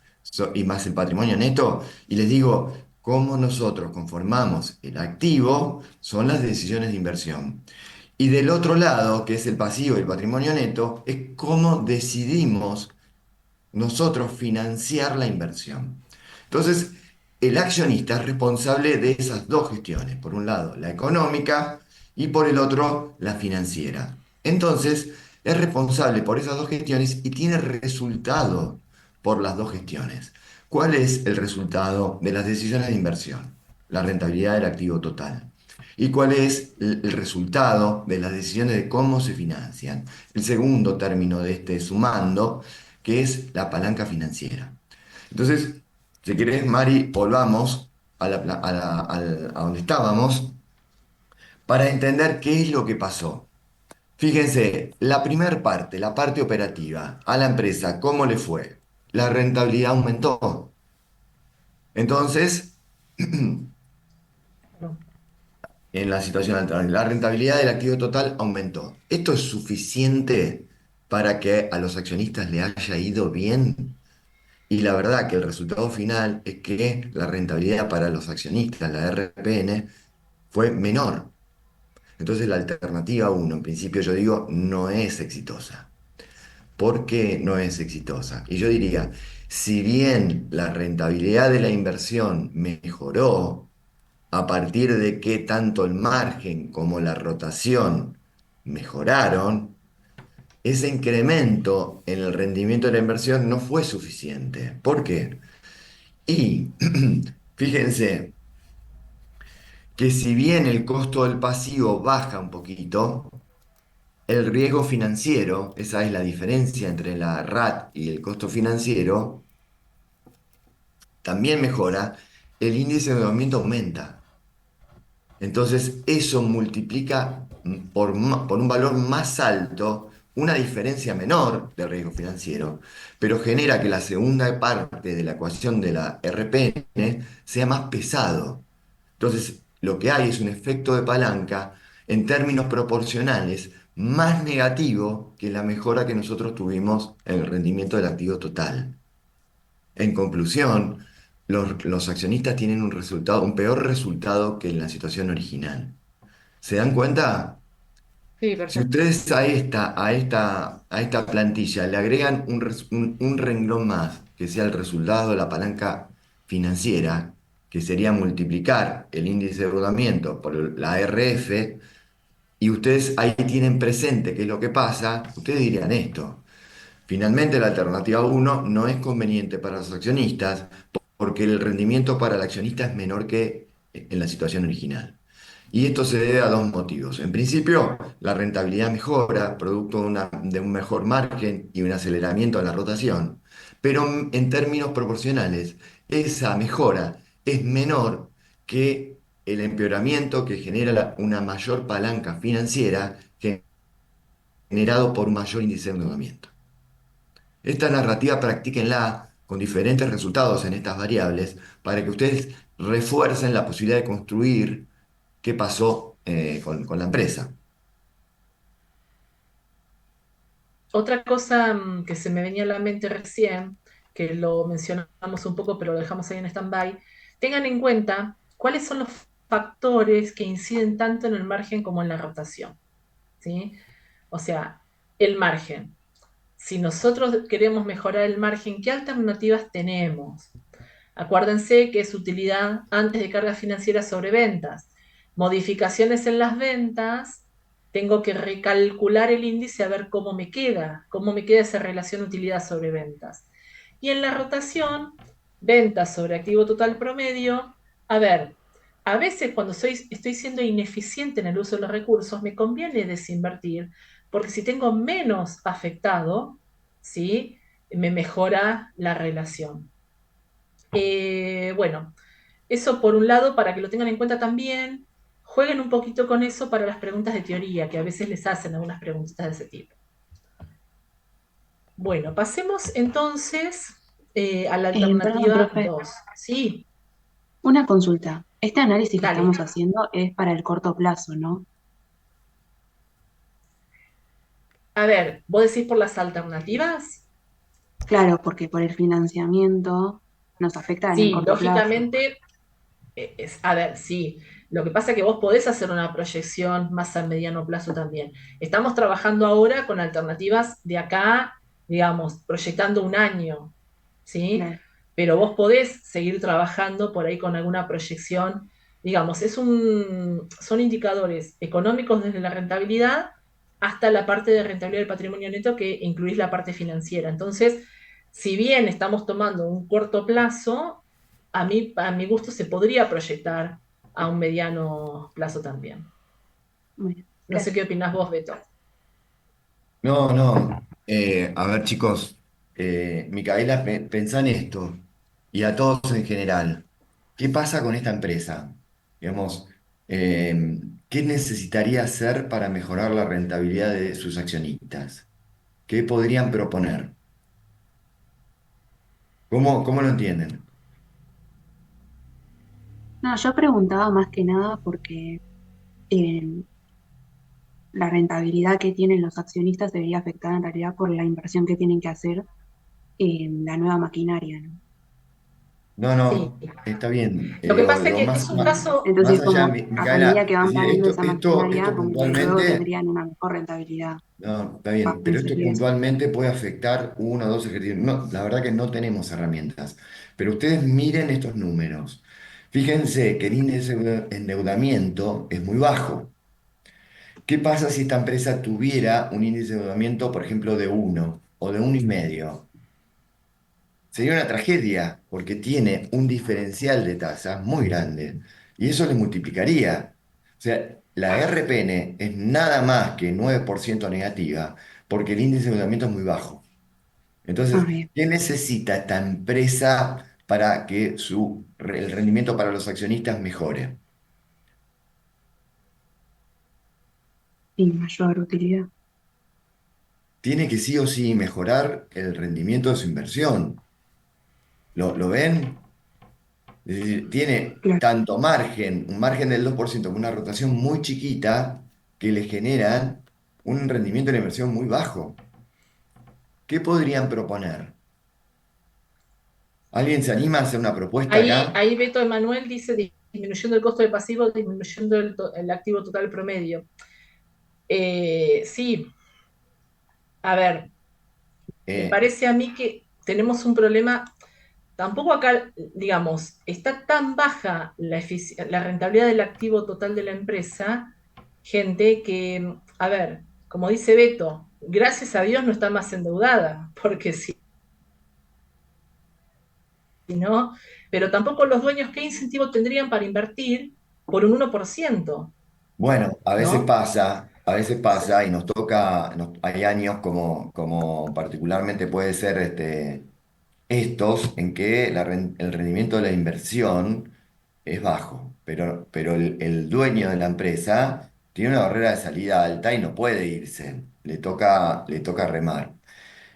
y más el patrimonio neto? Y les digo, cómo nosotros conformamos el activo son las decisiones de inversión. Y del otro lado, que es el pasivo y el patrimonio neto, es cómo decidimos nosotros financiar la inversión. Entonces, el accionista es responsable de esas dos gestiones, por un lado la económica y por el otro la financiera. Entonces, es responsable por esas dos gestiones y tiene resultado por las dos gestiones. ¿Cuál es el resultado de las decisiones de inversión? La rentabilidad del activo total. ¿Y cuál es el resultado de las decisiones de cómo se financian? El segundo término de este sumando, que es la palanca financiera. Entonces, si querés, Mari, volvamos a donde estábamos para entender qué es lo que pasó. Fíjense, la primera parte, la parte operativa, a la empresa, ¿cómo le fue? La rentabilidad aumentó. Entonces, en la situación actual, la rentabilidad del activo total aumentó. ¿Esto es suficiente para que a los accionistas le haya ido bien? Y la verdad que el resultado final es que la rentabilidad para los accionistas, la RPN, fue menor. Entonces la alternativa uno, en principio yo digo, no es exitosa. ¿Por qué no es exitosa? Y yo diría, si bien la rentabilidad de la inversión mejoró a partir de que tanto el margen como la rotación mejoraron, ese incremento en el rendimiento de la inversión no fue suficiente. ¿Por qué? Y fíjense que si bien el costo del pasivo baja un poquito, el riesgo financiero, esa es la diferencia entre la RAT y el costo financiero, también mejora, el índice de endeudamiento aumenta. Entonces eso multiplica por un valor más alto una diferencia menor de riesgo financiero, pero genera que la segunda parte de la ecuación de la RPN sea más pesado. Entonces, lo que hay es un efecto de palanca en términos proporcionales más negativo que la mejora que nosotros tuvimos en el rendimiento del activo total. En conclusión, los accionistas tienen un peor resultado que en la situación original. ¿Se dan cuenta? Sí, Si perfecto. ustedes a esta plantilla le agregan un renglón más, que sea el resultado de la palanca financiera, que sería multiplicar el índice de endeudamiento por la RF, y ustedes ahí tienen presente qué es lo que pasa, ustedes dirían esto. Finalmente, la alternativa uno no es conveniente para los accionistas porque el rendimiento para el accionista es menor que en la situación original. Y esto se debe a dos motivos. En principio, la rentabilidad mejora, producto de un mejor margen y un aceleramiento de la rotación, pero en términos proporcionales, esa mejora es menor que el empeoramiento que genera una mayor palanca financiera generado por un mayor índice de endeudamiento. Esta narrativa practíquenla con diferentes resultados en estas variables para que ustedes refuercen la posibilidad de construir qué pasó con la empresa. Otra cosa que se me venía a la mente recién, que lo mencionamos un poco, pero lo dejamos ahí en stand-by, tengan en cuenta cuáles son los factores que inciden tanto en el margen como en la rotación, ¿sí? O sea, el margen. Si nosotros queremos mejorar el margen, ¿qué alternativas tenemos? Acuérdense que es utilidad antes de cargas financieras sobre ventas. Modificaciones en las ventas, tengo que recalcular el índice a ver cómo me queda esa relación utilidad sobre ventas. Y en la rotación, ventas sobre activo total promedio, a ver, a veces cuando estoy siendo ineficiente en el uso de los recursos, me conviene desinvertir, porque si tengo menos afectado, ¿sí? Me mejora la relación. Bueno, eso por un lado, para que lo tengan en cuenta también, jueguen un poquito con eso para las preguntas de teoría, que a veces les hacen algunas preguntitas de ese tipo. Bueno, pasemos entonces a la Perdón, alternativa profe, 2. Sí, una consulta. Este análisis que dale. estamos haciendo es para el corto plazo, ¿no? A ver, ¿vos decís por las alternativas? Claro, porque por el financiamiento nos afecta en el Sí, corto plazo. lógicamente, a ver, sí. Lo que pasa es que vos podés hacer una proyección más a mediano plazo también. Estamos trabajando ahora con alternativas de acá, digamos, proyectando un año, ¿sí? Claro. Pero vos podés seguir trabajando por ahí con alguna proyección, digamos, son indicadores económicos desde la rentabilidad hasta la parte de rentabilidad del patrimonio neto que incluís la parte financiera. Entonces, si bien estamos tomando un corto plazo, a mi gusto se podría proyectar a un mediano plazo también. Muy bien. No sé qué Gracias. opinás vos, Beto. No, no. A ver, chicos, Micaela, pensá en esto y a todos en general. ¿Qué pasa con esta empresa? Digamos, ¿qué necesitaría hacer para mejorar la rentabilidad de sus accionistas? ¿Qué podrían proponer? ¿Cómo lo entienden? No, yo preguntaba más que nada porque eh, la rentabilidad que tienen los accionistas debería afectar en realidad por la inversión que tienen que hacer en la nueva maquinaria, ¿no? No, Sí. no, está bien. Lo que pasa es Digo, que es un caso, más Entonces, allá, como a medida Micaela, que es van decir, pagando esa esto maquinaria, como que luego puntualmente. tendrían una mejor rentabilidad. No, está Va a bien, pero esto conseguir eso. puntualmente puede afectar uno o dos ejercicios. No, la verdad que no tenemos herramientas, pero ustedes miren estos números. Fíjense que el índice de endeudamiento es muy bajo. ¿Qué pasa si esta empresa tuviera un índice de endeudamiento, por ejemplo, de uno o de 1,5? Sería una tragedia porque tiene un diferencial de tasas muy grande y eso le multiplicaría. O sea, la RPN es nada más que 9% negativa porque el índice de endeudamiento es muy bajo. Ah, Entonces, bien. ¿qué necesita esta empresa para que el rendimiento para los accionistas mejore? Y mayor utilidad. Tiene que sí o sí mejorar el rendimiento de su inversión. ¿Lo ven? Es decir, tiene Claro. tanto margen, un margen del 2% con una rotación muy chiquita que le generan un rendimiento de la inversión muy bajo. ¿Qué podrían proponer? ¿Alguien se anima a hacer una propuesta acá? ahí Beto Emanuel dice disminuyendo el costo de pasivo, disminuyendo el activo total promedio. Sí, a ver, me Eh, parece a mí que tenemos un problema. Tampoco acá, digamos, está tan baja la rentabilidad del activo total de la empresa, gente que, a ver, como dice Beto, gracias a Dios no está más endeudada, porque si no, pero tampoco los dueños, ¿qué incentivo tendrían para invertir por un 1%? Bueno, ¿no? a veces pasa y nos toca, hay años como particularmente puede ser estos en que el rendimiento de la inversión es bajo, pero el dueño de la empresa tiene una barrera de salida alta y no puede irse, le toca remar.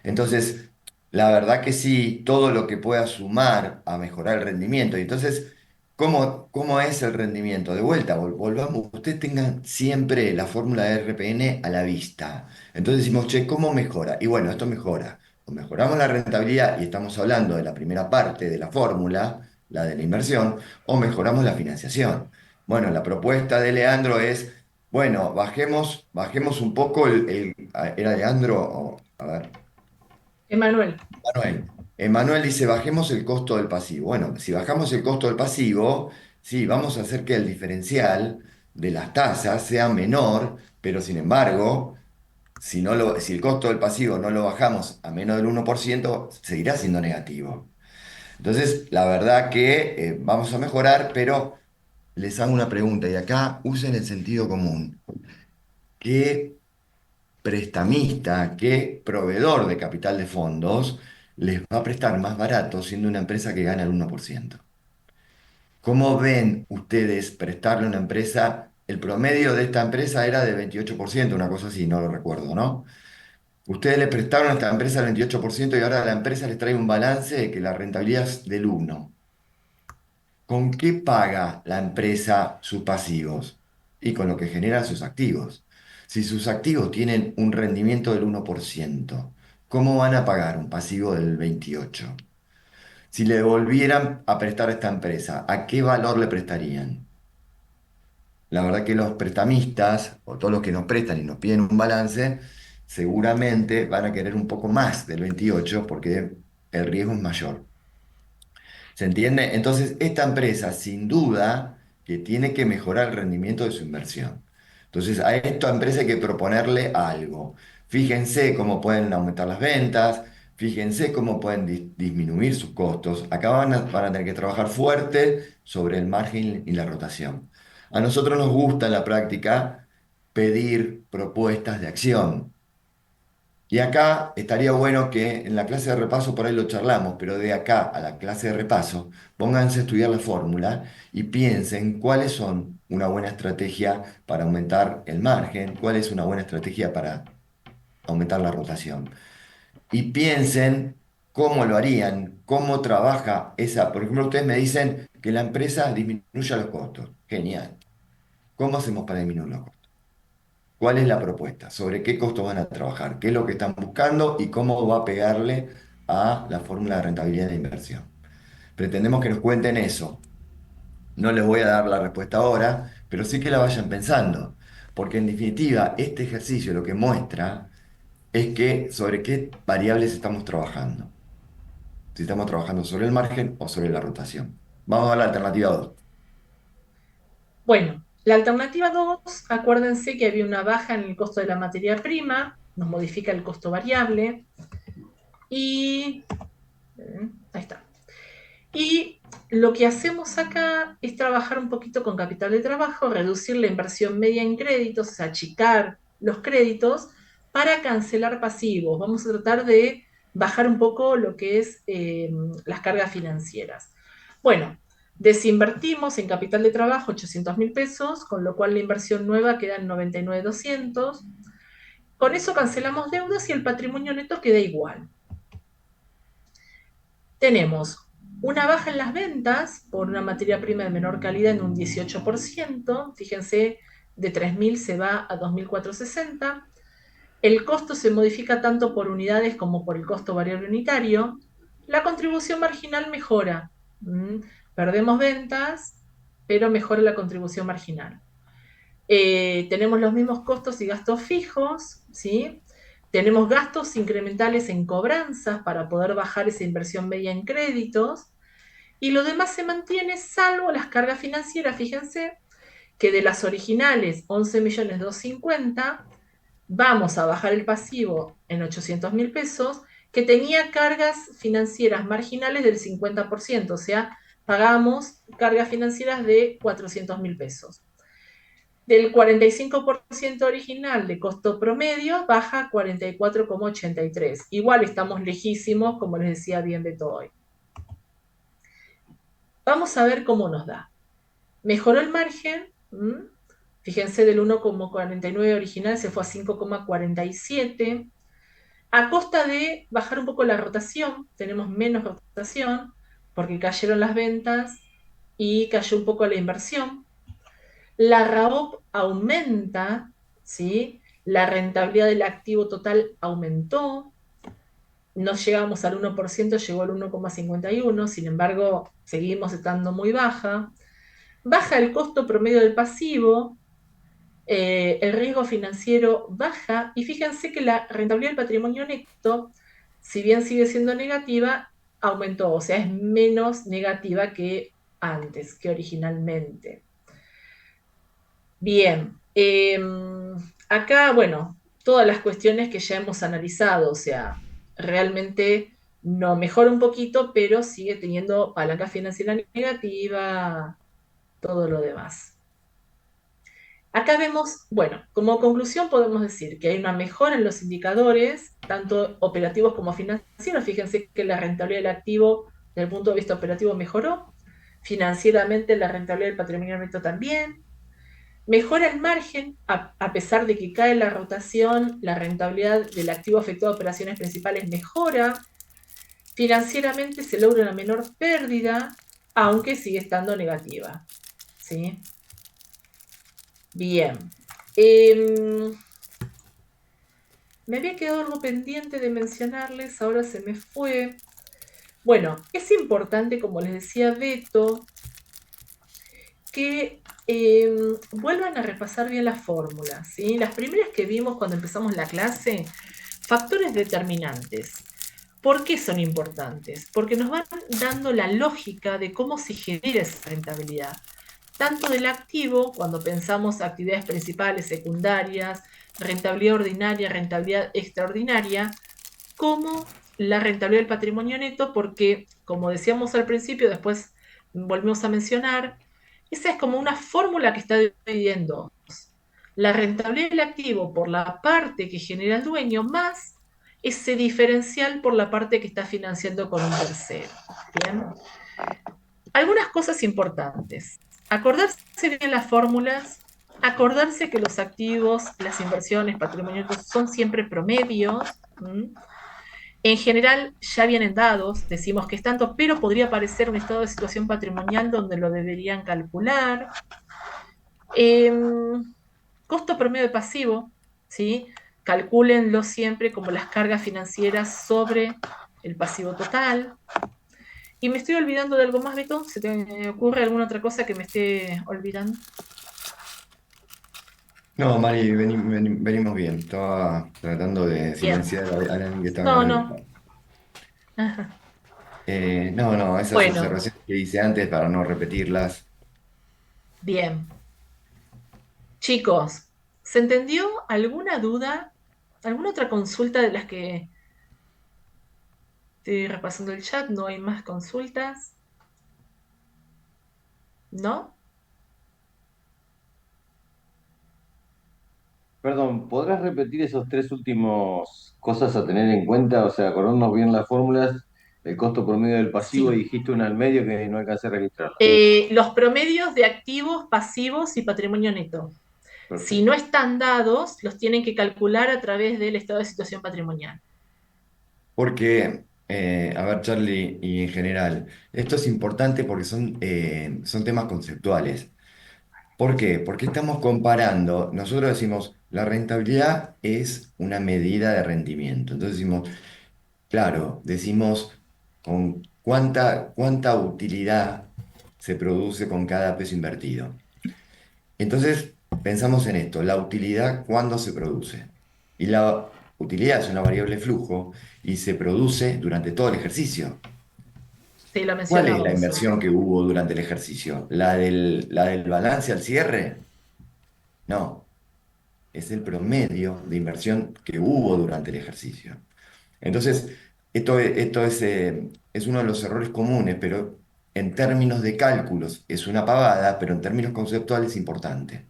Entonces, la verdad que sí, todo lo que pueda sumar a mejorar el rendimiento. Y entonces, ¿cómo es el rendimiento? De vuelta, volvamos, ustedes tengan siempre la fórmula de RPN a la vista. Entonces decimos, che, ¿cómo mejora? Y bueno, esto mejora. O mejoramos la rentabilidad, y estamos hablando de la primera parte de la fórmula, la de la inversión, o mejoramos la financiación. Bueno, la propuesta de Leandro es, bueno, bajemos un poco ¿era Leandro? A ver. Emanuel, Manuel. Emanuel dice, bajemos el costo del pasivo. Bueno, si bajamos el costo del pasivo, sí, vamos a hacer que el diferencial de las tasas sea menor, pero sin embargo, si el costo del pasivo no lo bajamos a menos del 1%, seguirá siendo negativo. Entonces, la verdad que vamos a mejorar, pero les hago una pregunta y acá usen el sentido común. ¿Qué prestamista, qué proveedor de capital de fondos les va a prestar más barato siendo una empresa que gana el 1%? ¿Cómo ven ustedes prestarle a una empresa? El promedio de esta empresa era de 28%, una cosa así, no lo recuerdo, ¿no? Ustedes le prestaron a esta empresa el 28% y ahora la empresa les trae un balance de que la rentabilidad es del 1%. ¿Con qué paga la empresa sus pasivos? Y con lo que generan sus activos. Si sus activos tienen un rendimiento del 1%, ¿cómo van a pagar un pasivo del 28%? Si le volvieran a prestar a esta empresa, ¿a qué valor le prestarían? La verdad que los prestamistas, o todos los que nos prestan y nos piden un balance, seguramente van a querer un poco más del 28 porque el riesgo es mayor. ¿Se entiende? Entonces, esta empresa, sin duda, que tiene que mejorar el rendimiento de su inversión. Entonces, a esta empresa hay que proponerle algo. Fíjense cómo pueden aumentar las ventas, fíjense cómo pueden disminuir sus costos. Acá van a tener que trabajar fuerte sobre el margen y la rotación. A nosotros nos gusta en la práctica pedir propuestas de acción. Y acá estaría bueno que en la clase de repaso por ahí lo charlamos, pero de acá a la clase de repaso, pónganse a estudiar la fórmula y piensen cuáles son una buena estrategia para aumentar el margen, cuál es una buena estrategia para aumentar la rotación. Y piensen cómo lo harían, cómo trabaja esa. Por ejemplo, ustedes me dicen que la empresa disminuya los costos. Genial. ¿Cómo hacemos para disminuir los costos? ¿Cuál es la propuesta? ¿Sobre qué costo van a trabajar? ¿Qué es lo que están buscando y cómo va a pegarle a la fórmula de rentabilidad de inversión? Pretendemos que nos cuenten eso. No les voy a dar la respuesta ahora, pero sí que la vayan pensando, porque en definitiva este ejercicio lo que muestra es que sobre qué variables estamos trabajando. Si estamos trabajando sobre el margen o sobre la rotación. Vamos a la alternativa 2. bueno, la alternativa 2, acuérdense que había una baja en el costo de la materia prima, nos modifica el costo variable y ahí está. Y lo que hacemos acá es trabajar un poquito con capital de trabajo, reducir la inversión media en créditos, o sea, achicar los créditos para cancelar pasivos. Vamos a tratar de bajar un poco lo que es las cargas financieras. Bueno, desinvertimos en capital de trabajo 800.000 pesos, con lo cual la inversión nueva queda en 99.200. Con eso cancelamos deudas y el patrimonio neto queda igual. Tenemos una baja en las ventas por una materia prima de menor calidad en un 18%. Fíjense, de 3.000 se va a 2.460. El costo se modifica tanto por unidades como por el costo variable unitario. La contribución marginal mejora. Perdemos ventas, pero mejora la contribución marginal. Tenemos los mismos costos y gastos fijos, ¿sí? Tenemos gastos incrementales en cobranzas para poder bajar esa inversión media en créditos, y lo demás se mantiene salvo las cargas financieras. Fíjense que de las originales 11.250.000, vamos a bajar el pasivo en 800.000 pesos, que tenía cargas financieras marginales del 50%, o sea, pagamos cargas financieras de 400.000 pesos. Del 45% original de costo promedio baja a 44,83. Igual estamos lejísimos, como les decía bien Beto hoy. Vamos a ver cómo nos da. Mejoró el margen, fíjense, del 1,49 original se fue a 5,47, a costa de bajar un poco la rotación, tenemos menos rotación, porque cayeron las ventas y cayó un poco la inversión. La RAOP aumenta, ¿sí? La rentabilidad del activo total aumentó, no llegamos al 1%, llegó al 1,51, sin embargo, seguimos estando muy baja. Baja el costo promedio del pasivo, el riesgo financiero baja y fíjense que la rentabilidad del patrimonio neto, si bien sigue siendo negativa, aumentó, o sea, es menos negativa que antes, que originalmente. Bien, acá, bueno, todas las cuestiones que ya hemos analizado, o sea, realmente no mejora un poquito, pero sigue teniendo palanca financiera negativa, todo lo demás. Acá vemos, bueno, como conclusión podemos decir que hay una mejora en los indicadores, tanto operativos como financieros. Fíjense que la rentabilidad del activo, desde el punto de vista operativo, mejoró. Financieramente, la rentabilidad del patrimonio neto también. Mejora el margen, a pesar de que cae la rotación, la rentabilidad del activo afectado a operaciones principales mejora. Financieramente se logra una menor pérdida, aunque sigue estando negativa. ¿Sí? Bien. Me había quedado algo pendiente de mencionarles, ahora se me fue. Bueno, es importante, como les decía Beto, que vuelvan a repasar bien las fórmulas, ¿sí? Las primeras que vimos cuando empezamos la clase, factores determinantes. ¿Por qué son importantes? Porque nos van dando la lógica de cómo se genera esa rentabilidad. Tanto del activo, cuando pensamos actividades principales, secundarias, rentabilidad ordinaria, rentabilidad extraordinaria, como la rentabilidad del patrimonio neto, porque, como decíamos al principio, después volvemos a mencionar, esa es como una fórmula que está dividiendo la rentabilidad del activo por la parte que genera el dueño más ese diferencial por la parte que está financiando con un tercero. Bien. Algunas cosas importantes. Acordarse bien las fórmulas, acordarse que los activos, las inversiones, patrimonio son siempre promedios. En general ya vienen dados, decimos que es tanto, pero podría aparecer un estado de situación patrimonial donde lo deberían calcular. Costo promedio de pasivo, ¿sí? Calcúlenlo siempre como las cargas financieras sobre el pasivo total. Y me estoy olvidando de algo más, Beto. ¿Se te ocurre alguna otra cosa que me esté olvidando? No, Mari, venimos bien. Estaba tratando de Bien. silenciar a alguien que estaba No, con el... no. Ajá. No, esas Bueno, observaciones que hice antes para no repetirlas. bien. Chicos, ¿se entendió alguna duda? ¿Alguna otra consulta de las que estoy repasando el chat? ¿No hay más consultas? ¿No? Perdón, ¿podrás repetir esos tres últimos cosas a tener en cuenta? O sea, acordarnos bien las fórmulas, el costo promedio del pasivo y Sí. dijiste una al medio que no alcancé a registrarla. Los promedios de activos, pasivos y patrimonio neto. Si no Perfecto. están dados, los tienen que calcular a través del estado de situación patrimonial. Porque, a ver, Charlie, y en general, esto es importante porque son temas conceptuales. ¿Por qué? Porque estamos comparando, nosotros decimos, la rentabilidad es una medida de rendimiento. Entonces decimos, claro, decimos con cuánta utilidad se produce con cada peso invertido. Entonces, pensamos en esto, la utilidad, ¿cuándo se produce? Y la utilidad es una variable flujo y se produce durante todo el ejercicio. Sí, lo ¿Cuál es la mencionábamos hoy. inversión que hubo durante el ejercicio? ¿La del balance al cierre? No, es el promedio de inversión que hubo durante el ejercicio. Entonces, esto es uno de los errores comunes, pero en términos de cálculos es una pavada, pero en términos conceptuales es importante.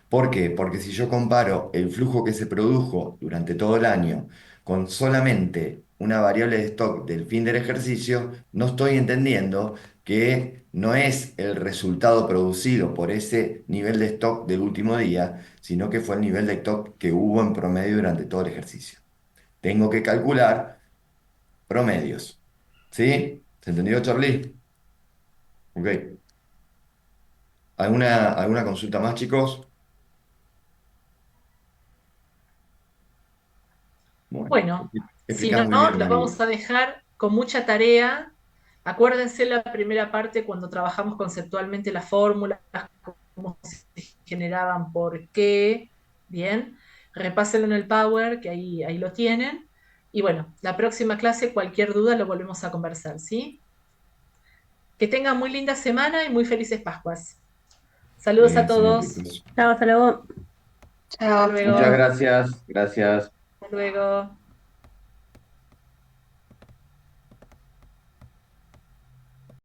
¿Por qué? Porque si yo comparo el flujo que se produjo durante todo el año con solamente una variable de stock del fin del ejercicio, no estoy entendiendo que no es el resultado producido por ese nivel de stock del último día, sino que fue el nivel de stock que hubo en promedio durante todo el ejercicio. Tengo que calcular promedios. ¿Sí? ¿Se entendió, Charlie? Ok. ¿Alguna consulta más, chicos? Bueno, Bueno, si explicás no, muy bien, los María. vamos a dejar con mucha tarea. Acuérdense la primera parte cuando trabajamos conceptualmente las fórmulas, cómo se generaban, por qué. Bien, repásenlo en el Power, que ahí lo tienen. Y bueno, la próxima clase, cualquier duda, lo volvemos a conversar, ¿sí? Que tengan muy linda semana y muy felices Pascuas. Saludos a Excelente, todos. chicos. Chao, hasta luego. Hasta Chao. Muchas luego. gracias, gracias. Hasta luego.